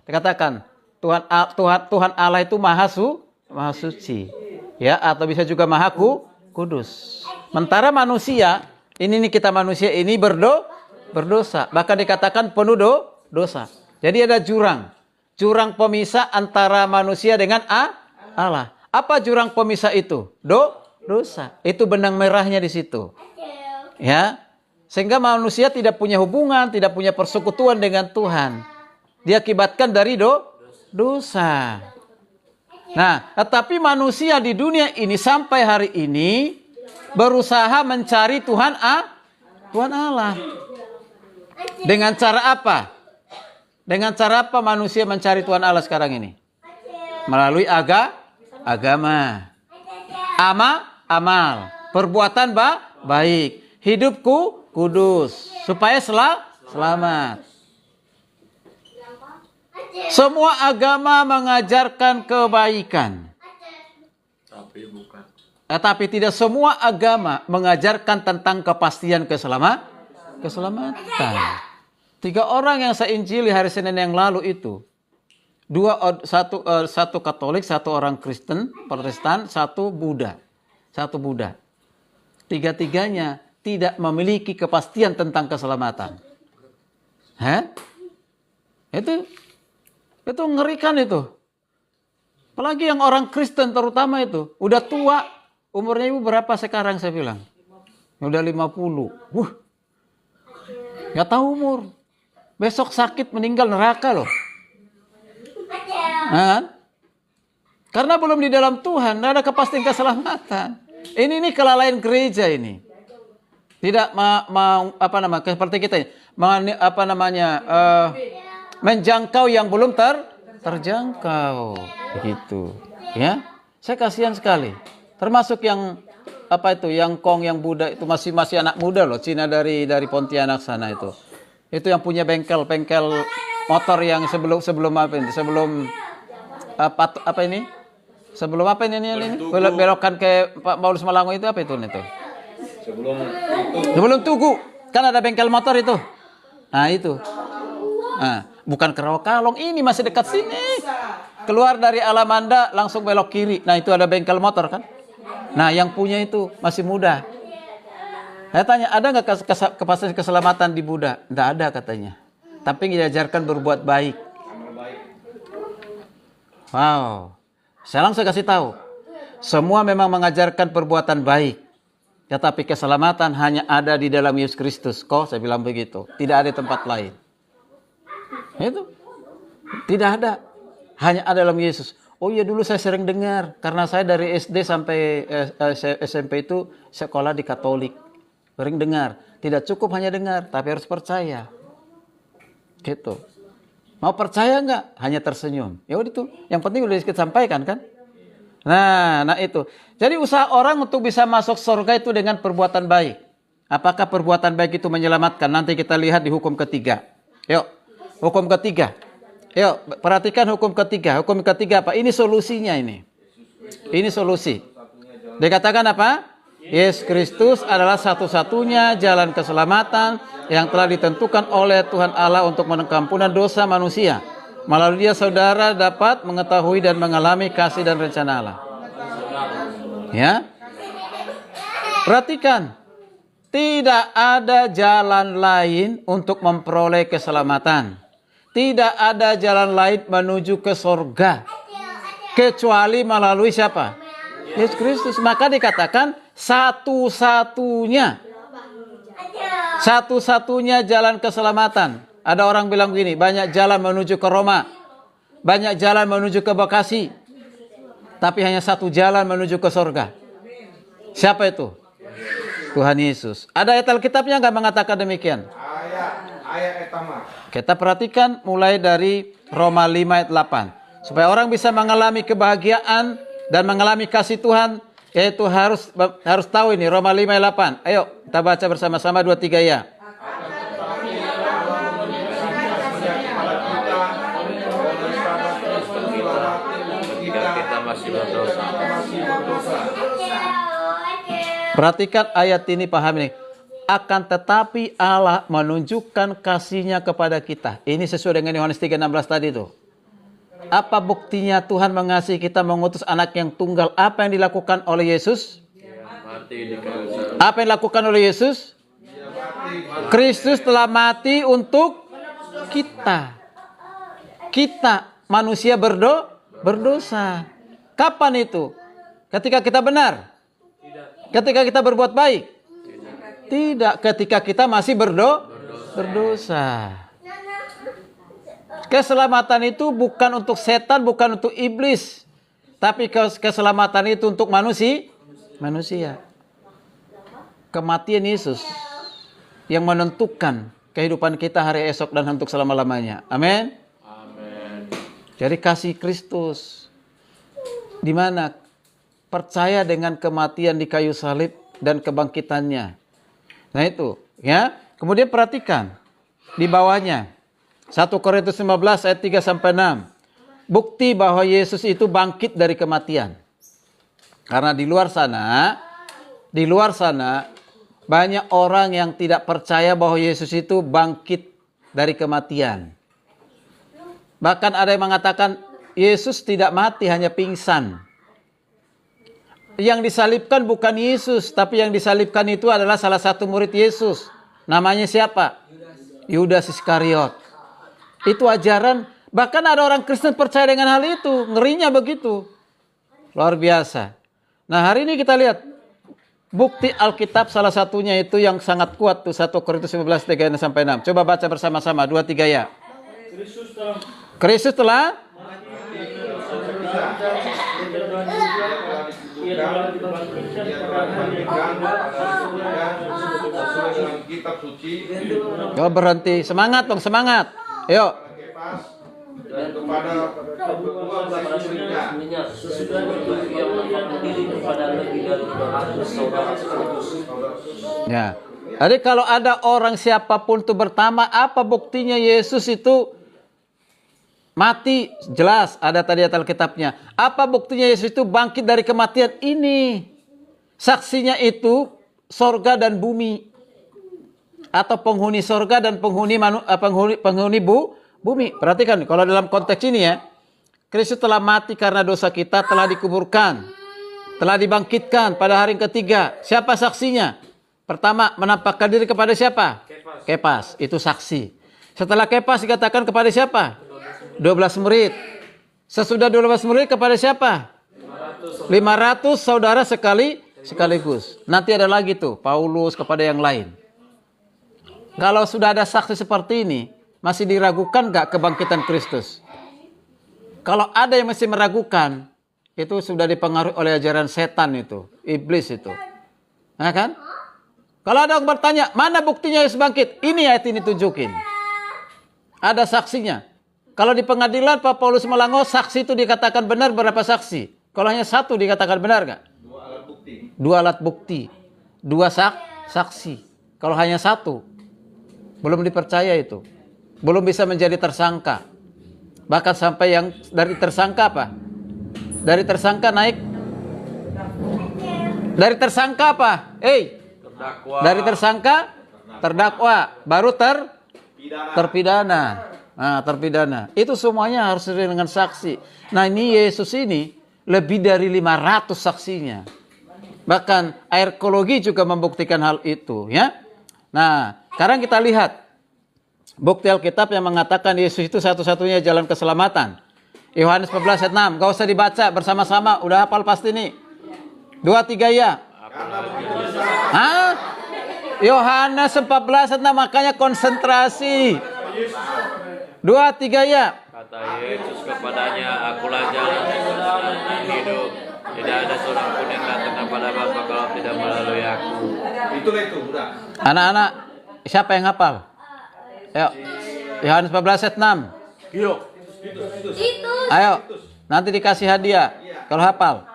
Dikatakan Tuhan Allah itu maha suci. Ya, atau bisa juga maha kudus. Sementara manusia, ini nih kita manusia ini berdosa. Bahkan dikatakan penuh dosa. Jadi ada jurang. Jurang pemisah antara manusia dengan Allah. Apa jurang pemisah itu? Dosa. Itu benang merahnya di situ. Ya. Sehingga manusia tidak punya hubungan, tidak punya persekutuan dengan Tuhan. Diakibatkan dari dosa. Nah, tetapi manusia di dunia ini sampai hari ini berusaha mencari Tuhan Allah. Dengan cara apa? Dengan cara apa manusia mencari Tuhan Allah sekarang ini? Melalui agama. Amal. Perbuatan baik. Hidupku kudus. Supaya selamat. Semua agama mengajarkan kebaikan. Tapi tidak semua agama mengajarkan tentang kepastian keselamatan. 3 orang yang saya injili hari Senin yang lalu itu, satu Katolik, 1 orang Kristen, Protestan, 1 Buddha. 1 Buddha. 3-tiganya tidak memiliki kepastian tentang keselamatan. Itu ngerikan itu. Apalagi yang orang Kristen terutama itu. Udah tua. Umurnya ibu berapa sekarang saya bilang? Udah 50. Gak tahu umur. Besok sakit meninggal neraka loh. Nah, karena belum di dalam Tuhan. Gak ada kepastian keselamatan. Ini kelalaian gereja ini. Tidak seperti kita menjangkau yang belum terjangkau, begitu, ya. Saya kasihan sekali. Termasuk yang yang Kong, yang Buddha itu masih anak muda loh, Cina dari Pontianak sana itu. Itu yang punya bengkel motor yang sebelum belokan ke Pak Paulus Malango itu apa itu? Sebelum Tugu kan ada bengkel motor itu. Nah itu. Nah, bukan ke Rawakalong, ini masih dekat sini. Keluar dari Alamanda langsung belok kiri. Nah, itu ada bengkel motor kan? Nah, yang punya itu masih muda. Saya tanya, ada nggak kepastian keselamatan di Buddha? Nggak ada katanya. Tapi diajarkan berbuat baik. Wow. Saya langsung kasih tahu. Semua memang mengajarkan perbuatan baik. Tetapi keselamatan hanya ada di dalam Yesus Kristus. Kok saya bilang begitu. Tidak ada tempat lain. Itu tidak ada, hanya ada dalam Yesus. Oh iya, dulu saya sering dengar karena saya dari SD sampai SMP itu sekolah di Katolik. Sering dengar, tidak cukup hanya dengar, tapi harus percaya. Gitu. Mau percaya nggak? Hanya tersenyum. Ya udah itu, yang penting udah kita sampaikan kan. Nah itu. Jadi usaha orang untuk bisa masuk surga itu dengan perbuatan baik. Apakah perbuatan baik itu menyelamatkan? Nanti kita lihat di hukum ketiga. Yuk. Hukum ketiga. Yuk, perhatikan hukum ketiga. Hukum ketiga apa? Ini solusinya ini. Ini solusi. Dikatakan apa? Yesus Kristus adalah satu-satunya jalan keselamatan yang telah ditentukan oleh Tuhan Allah untuk mengampunan dosa manusia. Melalui Dia saudara dapat mengetahui dan mengalami kasih dan rencana Allah. Ya. Perhatikan. Tidak ada jalan lain untuk memperoleh keselamatan. Tidak ada jalan lain menuju ke surga. Kecuali melalui siapa? Yesus Kristus. Maka dikatakan satu-satunya. Satu-satunya jalan keselamatan. Ada orang bilang begini, banyak jalan menuju ke Roma. Banyak jalan menuju ke Bekasi. Tapi hanya satu jalan menuju ke surga. Siapa itu? Tuhan Yesus. Ada ayat Alkitabnya nggak mengatakan demikian? Ayat etama. Kita perhatikan mulai dari Roma 5 ayat 8. Supaya orang bisa mengalami kebahagiaan dan mengalami kasih Tuhan, yaitu harus tahu ini Roma 5 ayat 8. Ayo kita baca bersama-sama 2-3 ya. Kita masih berdosa. Perhatikan ayat ini, paham ini. Akan tetapi Allah menunjukkan kasih-Nya kepada kita. Ini sesuai dengan Yohanes 3:16 tadi itu. Apa buktinya Tuhan mengasihi kita mengutus anak yang tunggal? Apa yang dilakukan oleh Yesus? Apa yang dilakukan oleh Yesus? Kristus telah mati untuk Kita manusia berdosa. Kapan itu? Ketika kita benar? Ketika kita berbuat baik? Tidak, ketika kita masih berdosa. Keselamatan itu bukan untuk setan, bukan untuk iblis. Tapi keselamatan itu untuk manusia. Kematian Yesus yang menentukan kehidupan kita hari esok dan untuk selama-lamanya. Amin. Jadi kasih Kristus di mana percaya dengan kematian di kayu salib dan kebangkitannya. Nah itu, ya. Kemudian perhatikan di bawahnya. 1 Korintus 15 ayat 3 sampai 6. Bukti bahwa Yesus itu bangkit dari kematian. Karena di luar sana banyak orang yang tidak percaya bahwa Yesus itu bangkit dari kematian. Bahkan ada yang mengatakan Yesus tidak mati, hanya pingsan. Yang disalibkan bukan Yesus, tapi yang disalibkan itu adalah salah satu murid Yesus. Namanya siapa? Yudas Iskariot. Itu ajaran, bahkan ada orang Kristen percaya dengan hal itu. Ngerinya begitu. Luar biasa. Nah hari ini kita lihat bukti Alkitab salah satunya itu yang sangat kuat tuh 1 Korintus 15 3 sampai 6. Coba baca bersama-sama 2 3 ya. Kristus telah kitab suci. Oh, berhenti. Semangat dong, semangat. Yuk. Dan kepada kedua belas muridnya sesudah itu ia menampakkan diri kepada lebih dari 200 saudara sekaligus. Ya. Jadi kalau ada orang siapapun itu bertama, apa buktinya Yesus itu mati? Jelas ada tadi Alkitabnya. Apa buktinya Yesus itu bangkit dari kematian? Ini. Saksinya itu sorga dan bumi. Atau penghuni sorga dan penghuni bumi. Perhatikan kalau dalam konteks ini ya. Kristus telah mati karena dosa kita, telah dikuburkan. Telah dibangkitkan pada hari ketiga. Siapa saksinya? Pertama, menampakkan diri kepada siapa? Kepas. Itu saksi. Setelah Kepas dikatakan kepada siapa? 12 murid. Sesudah 12 murid kepada siapa? 500 saudara sekaligus. Nanti ada lagi tuh, Paulus kepada yang lain. Kalau sudah ada saksi seperti ini, masih diragukan gak kebangkitan Kristus? Kalau ada yang masih meragukan, itu sudah dipengaruhi oleh ajaran setan itu, iblis itu. Nah kan? Kalau ada yang bertanya, mana buktinya Yesus bangkit? Ini ayat ini tunjukin. Ada saksinya. Kalau di pengadilan Pak Paulus Melangau, saksi itu dikatakan benar berapa saksi? Kalau hanya satu dikatakan benar gak? 2 alat bukti. 2 saksi. Kalau hanya satu, belum dipercaya itu. Belum bisa menjadi tersangka. Bahkan sampai yang dari tersangka apa? Dari tersangka naik. Dari tersangka apa? terdakwa. Dari tersangka terdakwa, baru terpidana. Nah, terpidana. Itu semuanya harus dengan saksi. Nah, ini Yesus ini lebih dari 500 saksinya. Bahkan arkeologi juga membuktikan hal itu, ya. Nah, sekarang kita lihat bukti Alkitab yang mengatakan Yesus itu satu-satunya jalan keselamatan. Yohanes 14 ayat 6. Gak usah dibaca bersama-sama. Udah hafal pasti nih. 2 3 ya. Hah? Yohanes 14 ayat 6. Makanya konsentrasi. 2 3 ya. Kata Yesus kepadanya, akulah jalan kebenaran dan hidup. Tidak ada seorang pun yang datang kepada Bapa kalau tidak melalui aku. Itulah itu, udah. Anak-anak, siapa yang hafal? Ayo. Yohanes 14 ayat 6. Itu. Ayo. Nanti dikasih hadiah kalau hafal.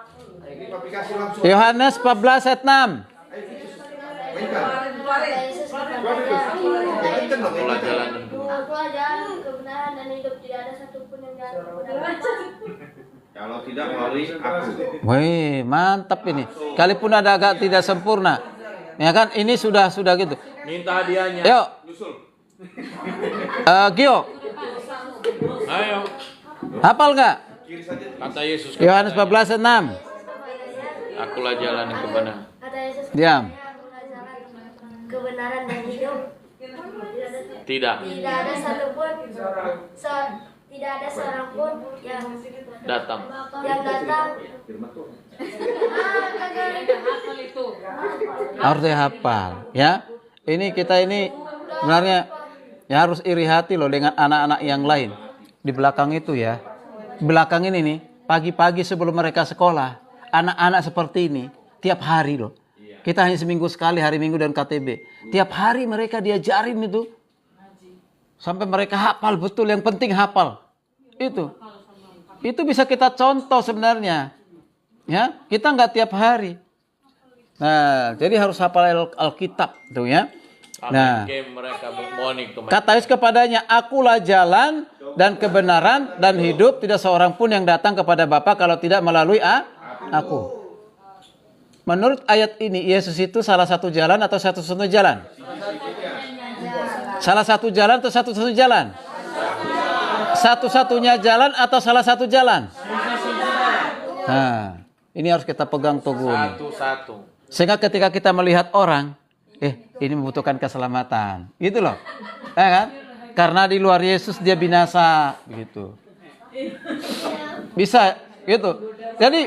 Ini papi kasih langsung. Yohanes 14 ayat 6. Mainkan. Akulah jalan dan hidup. Akulah jalan kebenaran dan hidup, tidak ada satupun yang datang kepada Bapa. Kalau tidak melalui aku. Wih, mantap ini. Kalaupun ada agak tidak sempurna. Ya kan, ini sudah gitu. Minta hadiahnya. Yuk. Nyusul. Gio, Ayo. hafal nggak? Kiri saja. Kata Yesus Yohanes 14 ayat 6. akulah jalan yang kebenaran. Kata Yesus, Diam. akulah jalan kebenaran dan hidup. Tidak ada Tidak Tidak ada satupun tidak ada seorang pun yang datang. Firman Tuhan. Harus dihafal, ya. Ini kita ini sebenarnya ya harus iri hati loh dengan anak-anak yang lain di belakang itu ya. Belakang ini nih, pagi-pagi sebelum mereka sekolah, anak-anak seperti ini tiap hari loh. Kita hanya seminggu sekali, hari Minggu dan KTB. Tiap hari mereka diajarin itu. Sampai mereka hafal betul, yang penting hafal. Itu bisa kita contoh sebenarnya. Ya, kita nggak tiap hari. Nah, jadi harus hafal Alkitab tuh ya. Nah, Mereka kata Yesus kepadanya, akulah jalan dan kebenaran dan hidup, tidak seorang pun yang datang kepada Bapa kalau tidak melalui aku. Menurut ayat ini, Yesus itu salah satu jalan atau satu-satunya jalan? Salah satu jalan atau satu-satunya jalan? Satu-satunya jalan atau salah satu jalan? Nah, ini harus kita pegang teguh. Satu-satu. Sehingga ketika kita melihat orang, ini membutuhkan keselamatan. Gitu loh. Ya kan? Karena di luar Yesus dia binasa. Gitu. Bisa. Gitu. Jadi,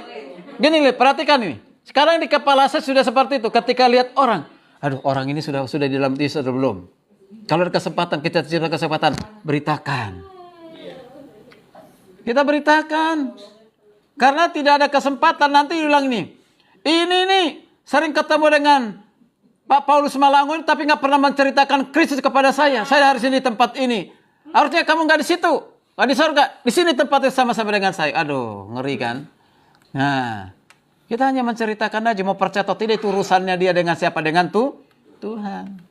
gini lihat, perhatikan ini. Sekarang di kepala saya sudah seperti itu. Ketika lihat orang, aduh orang ini sudah di dalam Yesus atau belum? Kalau ada kesempatan, kita cerita kesempatan, beritakan. Kita beritakan. Karena tidak ada kesempatan, nanti bilang ini. Ini nih, sering ketemu dengan Pak Paulus Malangun, tapi nggak pernah menceritakan Kristus kepada saya. Saya harus di tempat ini. Harusnya kamu nggak di situ, nggak di surga. Di sini tempatnya sama-sama dengan saya. Aduh, ngeri kan? Nah, kita hanya menceritakan aja, mau percaya atau tidak itu urusannya dia dengan siapa, dengan Tuhan.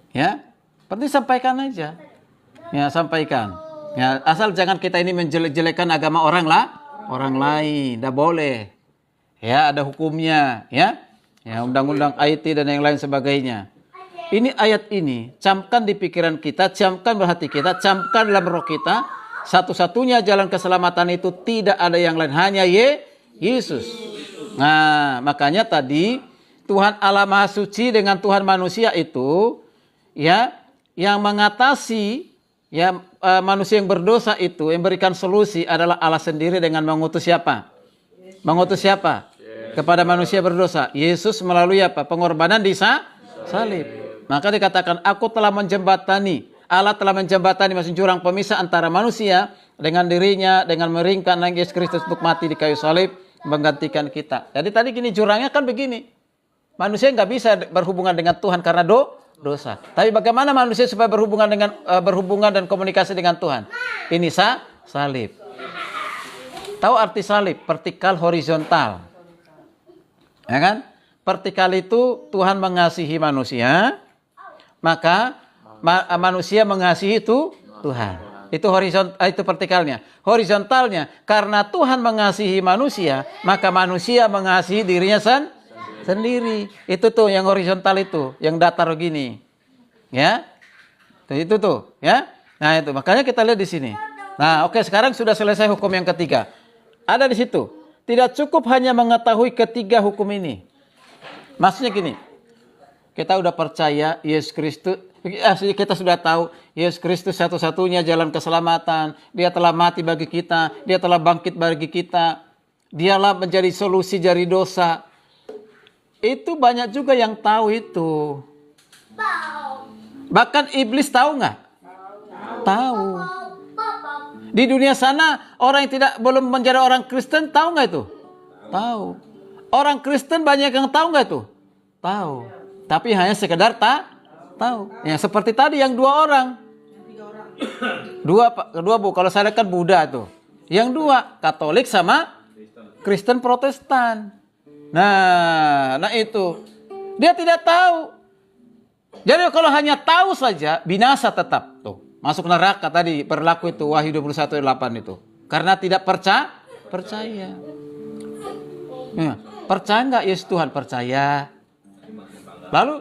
Ya, penting sampaikan aja. Ya, sampaikan. Ya, asal jangan kita ini menjelek-jelekan agama orang lain, tidak boleh. Ya, ada hukumnya, ya. Ya, undang-undang IT dan yang lain sebagainya. Ini ayat ini, camkan di pikiran kita, camkan di hati kita, camkan dalam roh kita. Satu-satunya jalan keselamatan itu tidak ada yang lain, hanya Yesus. Nah, makanya tadi Tuhan Allah Maha Suci dengan Tuhan manusia itu, ya, yang mengatasi ya manusia yang berdosa itu, yang berikan solusi adalah Allah sendiri dengan mengutus siapa? Mengutus siapa? Kepada manusia berdosa. Yesus melalui apa? Pengorbanan di salib. Maka dikatakan, aku telah menjembatani. Allah telah menjembatani, maksudnya jurang pemisah antara manusia dengan dirinya, dengan meringkan Yesus Kristus untuk mati di kayu salib, menggantikan kita. Jadi tadi gini, jurangnya kan begini. Manusia nggak bisa berhubungan dengan Tuhan karena dosa. Tapi bagaimana manusia supaya berhubungan dan komunikasi dengan Tuhan? Ini salib. Tahu arti salib? Vertikal, horizontal. Ya kan? Vertikal itu Tuhan mengasihi manusia, maka manusia mengasihi itu Tuhan. Itu itu vertikalnya. Horizontalnya, karena Tuhan mengasihi manusia, maka manusia mengasihi dirinya sendiri. Itu tuh yang horizontal itu, yang datar begini. Ya. Itu tuh, ya. Nah, itu makanya kita lihat di sini. Nah, oke, sekarang sudah selesai hukum yang ketiga. Ada di situ. Tidak cukup hanya mengetahui ketiga hukum ini. Maksudnya gini. Kita udah percaya Yesus Kristus, kita sudah tahu Yesus Kristus satu-satunya jalan keselamatan. Dia telah mati bagi kita, dia telah bangkit bagi kita. Dialah menjadi solusi dari dosa. Itu banyak juga yang tahu itu. Bahkan iblis tahu nggak? Tahu. Di dunia sana orang yang belum menjadi orang Kristen tahu nggak itu? Tahu. Orang Kristen banyak yang tahu nggak itu? Tahu. Tapi hanya sekedar tahu. Ya, seperti tadi yang dua orang. Dua bu. Kalau saya kan Buddha tuh. Yang dua Katolik sama Kristen Protestan. Nah itu. Dia tidak tahu. Jadi kalau hanya tahu saja, binasa tetap. Tuh, masuk neraka tadi, berlaku itu Wahyu 21:8 itu. Karena tidak percaya. Ya, percaya nggak Yesus Tuhan? Percaya. Lalu,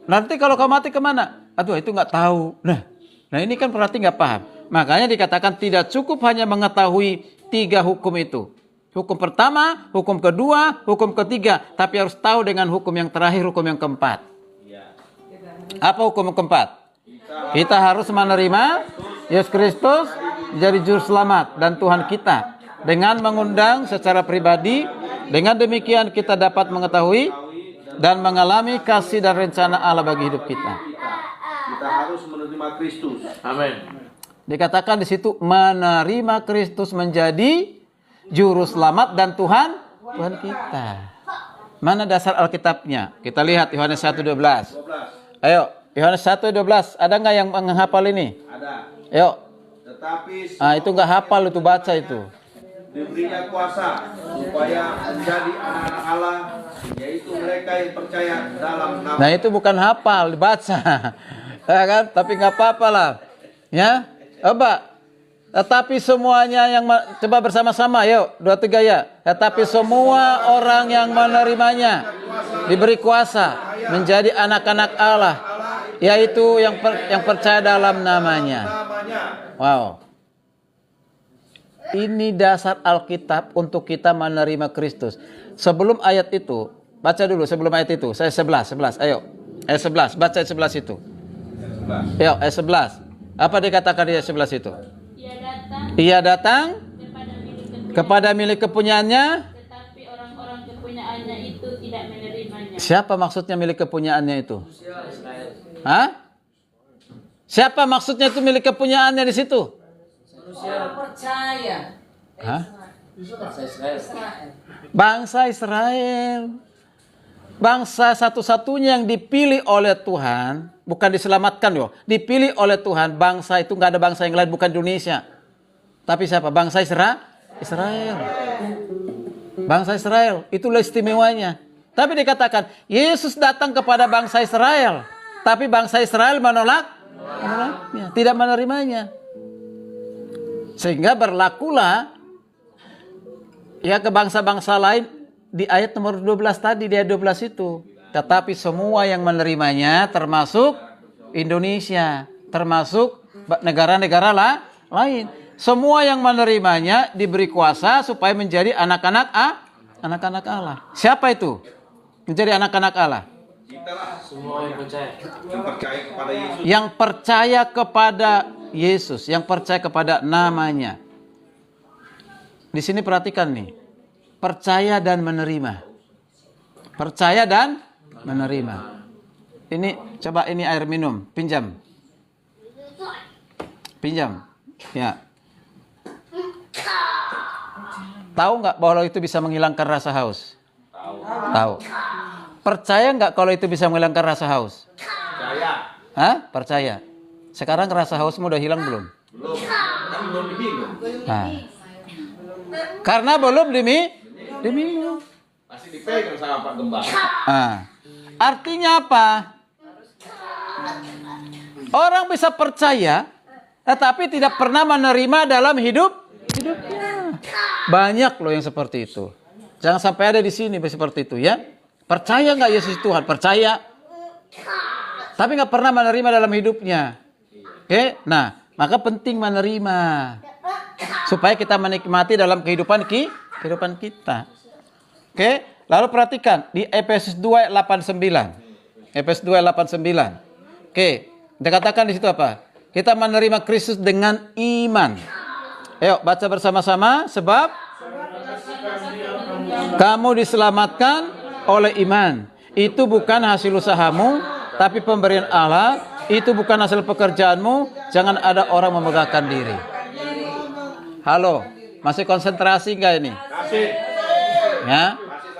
nanti kalau kau mati kemana? Aduh, itu nggak tahu. Nah ini kan berarti nggak paham. Makanya dikatakan tidak cukup hanya mengetahui 3 hukum itu. Hukum pertama, hukum kedua, hukum ketiga. Tapi harus tahu dengan hukum yang terakhir, hukum yang keempat. Apa hukum yang keempat? Kita harus menerima Yesus Kristus menjadi juru selamat dan Tuhan kita. Dengan mengundang secara pribadi, dengan demikian kita dapat mengetahui dan mengalami kasih dan rencana Allah bagi hidup kita. Kita harus menerima Kristus. Amin. Dikatakan di situ menerima Kristus menjadi juru selamat dan Tuhan kita. Mana dasar Alkitabnya? Kita lihat Yohanes 1:12. 12. Ayo, Yohanes 1:12. Ada nggak yang menghafal ini? Ada. Ayo. Tetapi Itu nggak hafal, itu baca itu. diberinya kuasa supaya menjadi anak-anak Allah, yaitu mereka yang percaya dalam nama. Nah itu bukan hafal, dibaca. Ya kan? Tapi nggak apa-apa lah. Ya, coba. Tetapi semuanya yang coba bersama-sama, yuk 2, 3 ya. Tetapi semua orang yang menerimanya diberi kuasa menjadi anak-anak Allah, yaitu yang percaya dalam namanya. Wow. Ini dasar Alkitab untuk kita menerima Kristus. Sebelum ayat itu, baca dulu sebelum ayat itu. Saya 11. Ayo. Ayat 11, baca ayat 11 itu. Ayo, ayat 11. Apa dikatakan di ayat 11 itu? Ia datang kepada milik kepunyaannya, tetapi orang-orang kepunyaannya itu tidak menerimanya. Siapa maksudnya milik kepunyaannya itu? Hah? Siapa maksudnya itu milik kepunyaannya di situ? Orang percaya. Hah? Israel. Bangsa Israel. Bangsa satu-satunya yang dipilih oleh Tuhan, bukan diselamatkan loh, dipilih oleh Tuhan. Bangsa itu nggak ada bangsa yang lain, bukan Indonesia. Tapi siapa? Bangsa Israel. Bangsa Israel, itulah istimewanya. Tapi dikatakan Yesus datang kepada bangsa Israel, tapi bangsa Israel menolaknya, tidak menerimanya. Sehingga berlakulah ya ke bangsa-bangsa lain di ayat nomor 12 tadi, di ayat 12 itu. Tetapi semua yang menerimanya termasuk Indonesia, termasuk negara-negara lain. Semua yang menerimanya diberi kuasa supaya menjadi anak-anak Allah. Siapa itu? Menjadi anak-anak Allah. Kitalah Semua yang percaya. yang percaya kepada Yesus. Yang percaya kepada Yesus, yang percaya kepada namanya. Di sini perhatikan nih. Percaya dan menerima. Percaya dan menerima. Ini coba ini air minum, pinjam. Ya. Tahu nggak bahwa itu bisa menghilangkan rasa haus? Tahu. Percaya nggak kalau itu bisa menghilangkan rasa haus? Percaya. Hah? Percaya. Sekarang rasa hausmu udah hilang belum? Belum. Kan belum diminum. Nah. Karena belum diminum. Masih dipegang sama Pak Gembala. Artinya apa? Orang bisa percaya, tetapi tidak pernah menerima dalam hidupnya. Banyak loh yang seperti itu. Jangan sampai ada di sini seperti itu ya. Percaya nggak Yesus Tuhan? Percaya. Tapi nggak pernah menerima dalam hidupnya. Oke, nah maka penting menerima supaya kita menikmati dalam kehidupan kita. Oke, lalu perhatikan di Efesus 2:89. Efesus 2:89. Oke, dikatakan di situ apa? Kita menerima Kristus dengan iman. Ayo baca bersama-sama. Sebab kamu diselamatkan oleh iman. Itu bukan hasil usahamu, tapi pemberian Allah. Itu bukan hasil pekerjaanmu. Jangan ada orang memegahkan diri. Halo, masih konsentrasi nggak ini? Kasih. Ya. Masih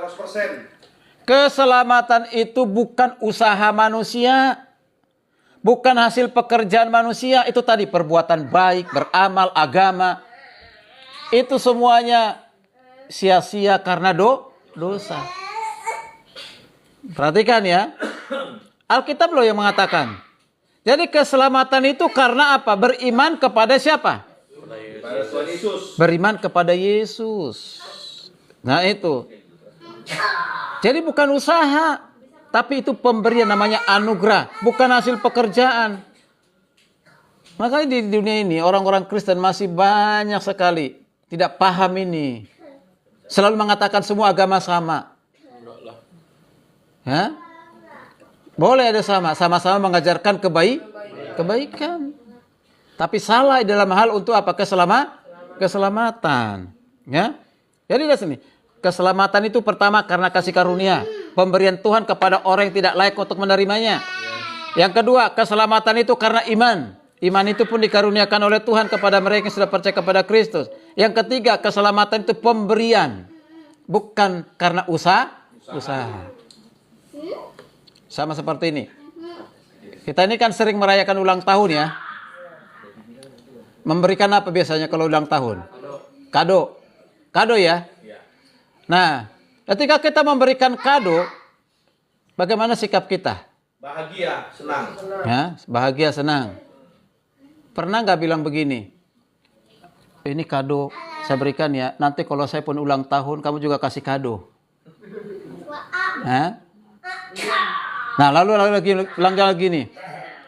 100%. Keselamatan itu bukan usaha manusia. Bukan hasil pekerjaan manusia. Itu tadi perbuatan baik, beramal, agama. Itu semuanya sia-sia karena dosa. Perhatikan ya. Alkitab loh yang mengatakan. Jadi keselamatan itu karena apa? Beriman kepada siapa? Pada Tuhan Yesus. Beriman kepada Yesus. Nah itu. Jadi bukan usaha. Tapi itu pemberian, namanya anugerah. Bukan hasil pekerjaan. Makanya di dunia ini orang-orang Kristen masih banyak sekali tidak paham ini. Selalu mengatakan semua agama sama. Ya? Boleh ada sama-sama mengajarkan kebaikan. Tapi salah dalam hal untuk apa? Keselamatan. Ya. Jadi di sini, keselamatan itu pertama karena kasih karunia, pemberian Tuhan kepada orang yang tidak layak untuk menerimanya. Yang kedua, keselamatan itu karena iman. Iman itu pun dikaruniakan oleh Tuhan kepada mereka yang sudah percaya kepada Kristus. Yang ketiga, keselamatan itu pemberian, bukan karena usaha. Sama seperti ini. Kita ini kan sering merayakan ulang tahun ya. Memberikan apa biasanya kalau ulang tahun? Kado. Kado ya. Nah, ketika kita memberikan kado, bagaimana sikap kita? Bahagia, senang. Ya, bahagia, senang. Pernah nggak bilang begini? Ini kado saya berikan ya. Nanti kalau saya pun ulang tahun, kamu juga kasih kado. Hah? Nah, lalu lagi nih.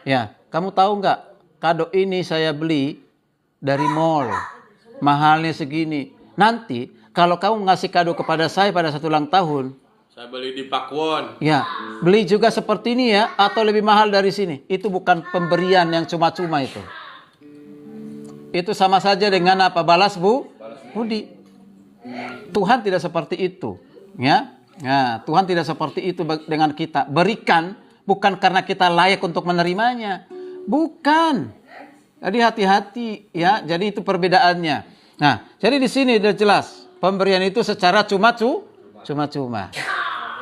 Ya, kamu tahu nggak? Kado ini saya beli dari mall. Mahalnya segini. Nanti kalau kamu ngasih kado kepada saya pada satu ulang tahun, Saya beli di Pakwon. ya, beli juga seperti ini ya, atau lebih mahal dari sini. Itu bukan pemberian yang cuma-cuma itu. Itu sama saja dengan apa? Balas budi. Tuhan tidak seperti itu, ya. Nah, Tuhan tidak seperti itu dengan kita. Berikan bukan karena kita layak untuk menerimanya. Bukan. Jadi hati-hati ya. Jadi itu perbedaannya. Nah, jadi di sini sudah jelas pemberian itu secara cuma-cuma.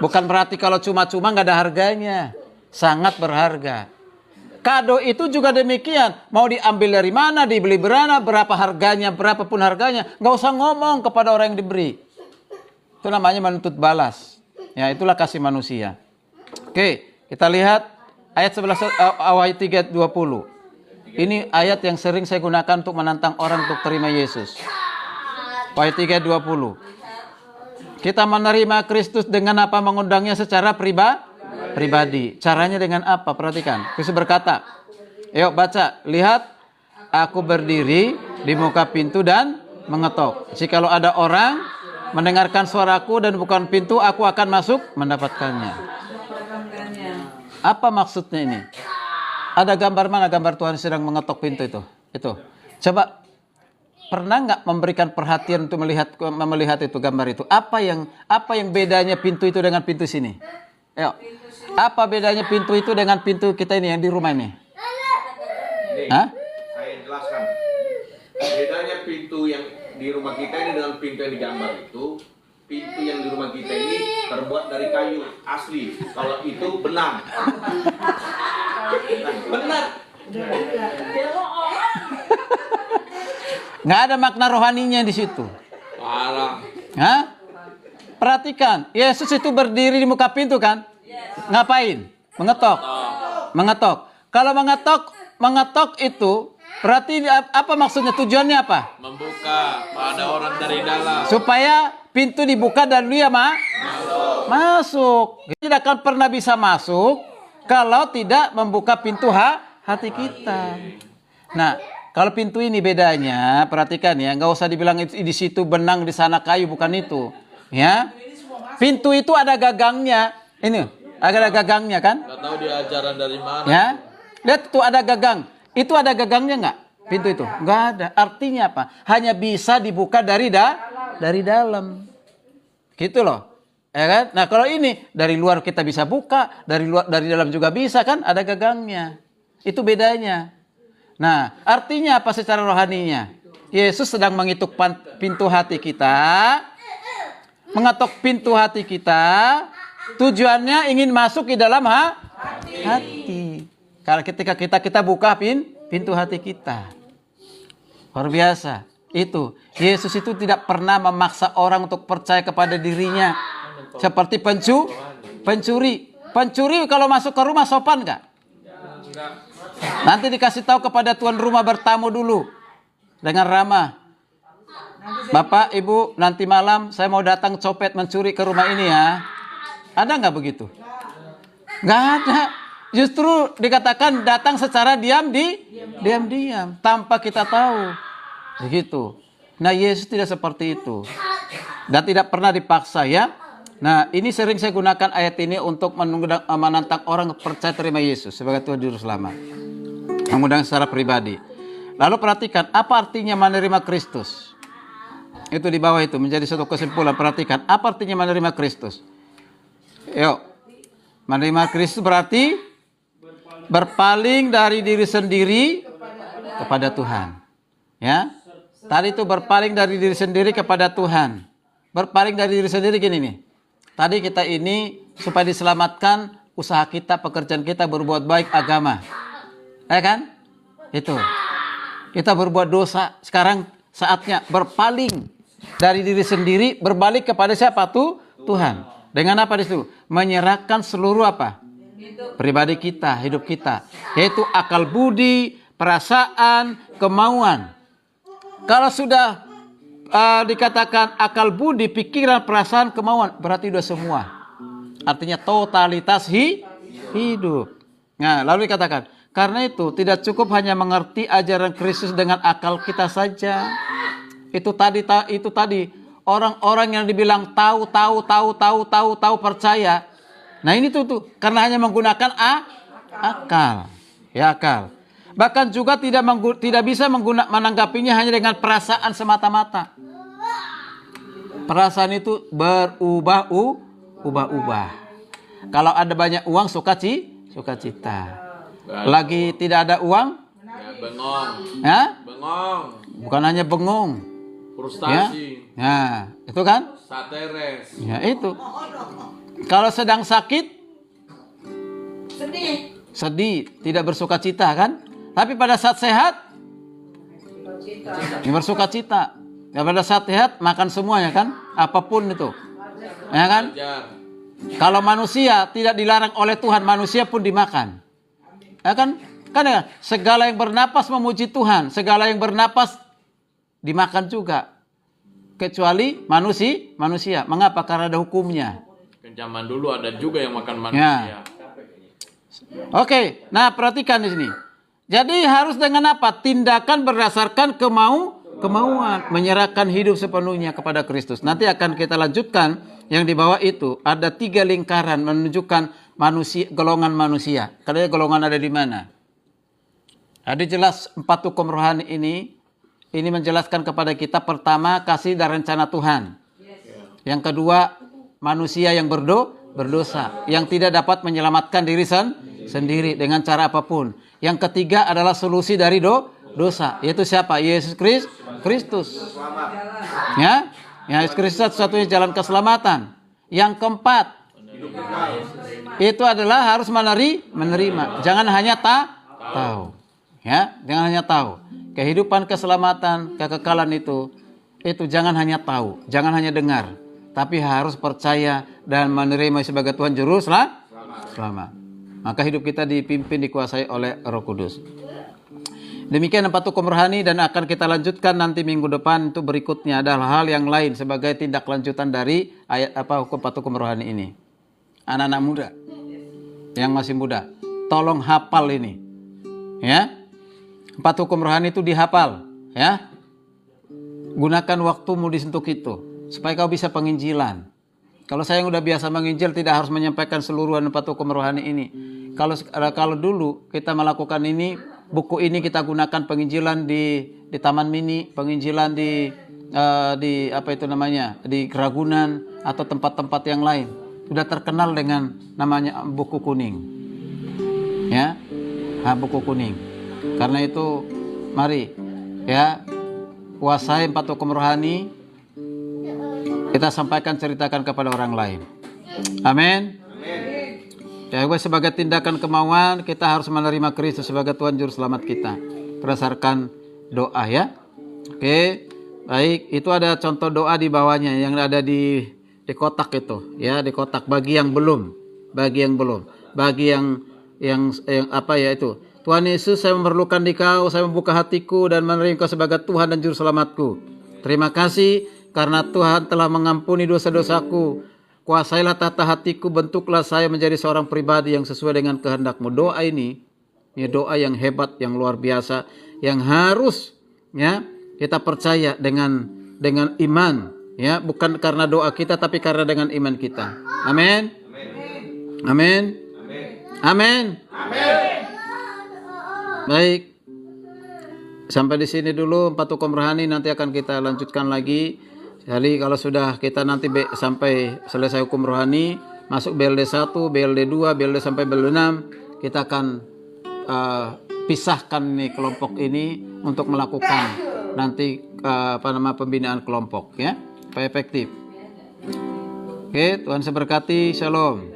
Bukan berarti kalau cuma-cuma nggak ada harganya. Sangat berharga. Kado itu juga demikian. Mau diambil dari mana, dibeli berapa harganya, berapapun harganya. Nggak usah ngomong kepada orang yang diberi. Itu namanya menuntut balas. Ya, itulah kasih manusia. Oke, kita lihat ayat 11 ayat 3:20. Ini ayat yang sering saya gunakan untuk menantang orang untuk terima Yesus. Ayat 3:20. Kita menerima Kristus dengan apa? Mengundangnya secara pribadi. Caranya dengan apa? Perhatikan. Kristus berkata, yuk baca. Lihat, aku berdiri di muka pintu dan mengetok. Jikalau ada orang mendengarkan suaraku dan bukan pintu, aku akan masuk mendapatkannya. Apa maksudnya ini? Ada gambar mana? Gambar Tuhan sedang mengetok pintu itu. Coba, pernah nggak memberikan perhatian untuk melihat itu gambar itu? Apa yang bedanya pintu itu dengan pintu sini? Ayo. Apa bedanya pintu itu dengan pintu kita ini yang di rumah ini? Hah? Saya jelaskan. Bedanya pintu yang di rumah kita ini dengan pintu yang digambar itu, pintu yang di rumah kita ini terbuat dari kayu asli. Kalau itu benang. Benar. Nggak ada makna rohaninya di situ. Parah. Hah? Perhatikan, Yesus itu berdiri di muka pintu kan? Ngapain? Mengetok. Kalau mengetok itu berarti apa maksudnya? Tujuannya apa? Membuka pada orang dari dalam. Supaya pintu dibuka dan dia masuk. Kita tidak akan pernah bisa masuk kalau tidak membuka pintu hati kita. Nah, kalau pintu ini bedanya, perhatikan ya, nggak usah dibilang di situ benang, di sana kayu, bukan itu. Ya, pintu itu ada gagangnya. Ini ada gagangnya kan? Gak tahu dia ajaran dari mana. Ya, lihat tuh ada gagang. Itu ada gagangnya nggak? Pintu itu nggak ada. Artinya apa? Hanya bisa dibuka dari dalam. Gitu loh. Ya kan? Nah, kalau ini dari luar kita bisa buka, dari dalam juga bisa kan? Ada gagangnya. Itu bedanya. Nah, artinya apa secara rohaninya? Yesus sedang mengetuk pintu hati kita, mengetok pintu hati kita. Tujuannya ingin masuk di dalam hati. Kalau ketika kita buka pintu hati kita. Luar biasa. Itu Yesus itu tidak pernah memaksa orang untuk percaya kepada dirinya. Seperti pencuri. Pencuri kalau masuk ke rumah sopan nggak? Nanti dikasih tahu kepada tuan rumah, bertamu dulu dengan ramah. Bapak, Ibu, nanti malam saya mau datang copet mencuri ke rumah ini ya. Ada nggak begitu? Nggak ada. Justru dikatakan datang secara diam, tanpa kita tahu. Begitu. Nah, Yesus tidak seperti itu. Dan tidak pernah dipaksa ya. Nah, ini sering saya gunakan ayat ini untuk menantang orang percaya terima Yesus sebagai Tuhan Juru Selamat. Mengundang secara pribadi. Lalu perhatikan, apa artinya menerima Kristus? Itu di bawah itu menjadi satu kesimpulan. Perhatikan, apa artinya menerima Kristus? Yuk, menerima Kristus berarti berpaling dari diri sendiri kepada Tuhan. Ya, tadi itu berpaling dari diri sendiri kepada Tuhan. Berpaling dari diri sendiri gini nih. Tadi kita ini supaya diselamatkan, usaha kita, pekerjaan kita, berbuat baik, agama. Ya kan? Itu. Kita berbuat dosa. Sekarang saatnya berpaling dari diri sendiri, berbalik kepada siapa tuh? Tuhan. Dengan apa di situ? Menyerahkan seluruh apa? Pribadi kita, hidup kita. Yaitu akal budi, perasaan, kemauan. Kalau sudah dikatakan akal budi, pikiran, perasaan, kemauan, berarti sudah semua. Artinya totalitas hidup. Nah, lalu dikatakan, karena itu tidak cukup hanya mengerti ajaran Kristus dengan akal kita saja. Itu tadi orang-orang yang dibilang tahu percaya. Nah, ini tuh karena hanya menggunakan akal. Ya, akal. Bahkan juga tidak bisa menanggapinya hanya dengan perasaan semata-mata. Perasaan itu berubah-ubah. Kalau ada banyak uang, sukacita. Lagi tidak ada uang, Ya, bengong. ya? Bengong. Bukan hanya bengong. Frustasi. Ya, itu kan? Sateres. Ya, itu. Kalau sedang sakit, sedih, tidak bersukacita kan? Tapi pada saat sehat, bersukacita. Ya, pada saat sehat makan semuanya kan? Apapun itu. Ya kan? Ajar. Kalau manusia tidak dilarang oleh Tuhan, manusia pun dimakan. Ya kan? Kan ya, segala yang bernapas memuji Tuhan, segala yang bernapas dimakan juga. Kecuali manusia. Mengapa? Karena ada hukumnya. Zaman dulu ada juga yang makan manusia. Oke, nah perhatikan di sini. Jadi harus dengan apa? Tindakan berdasarkan kemauan, menyerahkan hidup sepenuhnya kepada Kristus. Nanti akan kita lanjutkan yang di bawah itu ada 3 lingkaran menunjukkan manusia, golongan manusia. Kalian golongan ada di mana? Jadi jelas 4 hukum rohani ini menjelaskan kepada kita pertama kasih dan rencana Tuhan. Yang kedua manusia yang berdosa yang tidak dapat menyelamatkan diri sendiri dengan cara apapun. Yang ketiga adalah solusi dari dosa, yaitu siapa? Yesus Kristus. Ya, Yesus Kristus satu-satunya jalan keselamatan. Yang keempat itu adalah harus menerima. Jangan hanya tahu. Ya, jangan hanya tahu. Kehidupan keselamatan, kekekalan itu jangan hanya tahu, jangan hanya dengar, tapi harus percaya dan menerima sebagai Tuhan Juru Selamat. Maka hidup kita dipimpin, dikuasai oleh Roh Kudus. Demikian 4 hukum rohani dan akan kita lanjutkan nanti minggu depan. Itu berikutnya adalah hal yang lain sebagai tindak lanjutan dari ayat 4 hukum rohani ini. Anak-anak muda yang masih muda, tolong hafal ini. Ya. 4 hukum rohani itu dihafal, ya. Gunakan waktumu di sentuh itu supaya kau bisa penginjilan. Kalau saya yang udah biasa menginjil tidak harus menyampaikan seluruhan 4 hukum rohani ini. Kalau dulu kita melakukan ini, buku ini kita gunakan penginjilan di Taman Mini, penginjilan di apa itu namanya, di Ragunan atau tempat-tempat yang lain. Sudah terkenal dengan namanya buku kuning. Ya. Buku kuning. Karena itu mari ya kuasai 4 hukum rohani, kita sampaikan, ceritakan kepada orang lain. Amin. Ya, sebagai tindakan kemauan kita harus menerima Kristus sebagai Tuhan Juru Selamat kita berdasarkan doa ya. Oke, baik, itu ada contoh doa di bawahnya yang ada di kotak itu ya, di kotak bagi yang belum, bagi yang apa ya itu. Tuhan Yesus, saya memerlukan Dikau, saya membuka hatiku dan menerima Kau sebagai Tuhan dan Juru Selamatku. Terima kasih karena Tuhan telah mengampuni dosa-dosaku. Kuasailah tata hatiku, bentuklah saya menjadi seorang pribadi yang sesuai dengan kehendak-Mu. Doa ini doa yang hebat, yang luar biasa, yang harus ya kita percaya dengan iman, ya, bukan karena doa kita tapi karena dengan iman kita. Amin. Amin. Amin. Amin. Baik. Sampai di sini dulu 4 hukum rohani, nanti akan kita lanjutkan lagi. Jadi kalau sudah kita nanti sampai selesai hukum rohani, masuk BLD 1, BLD 2, BLD sampai BLD 6, kita akan pisahkan nih kelompok ini untuk melakukan nanti pembinaan kelompok ya, supaya efektif. Oke, Tuhan memberkati. Shalom.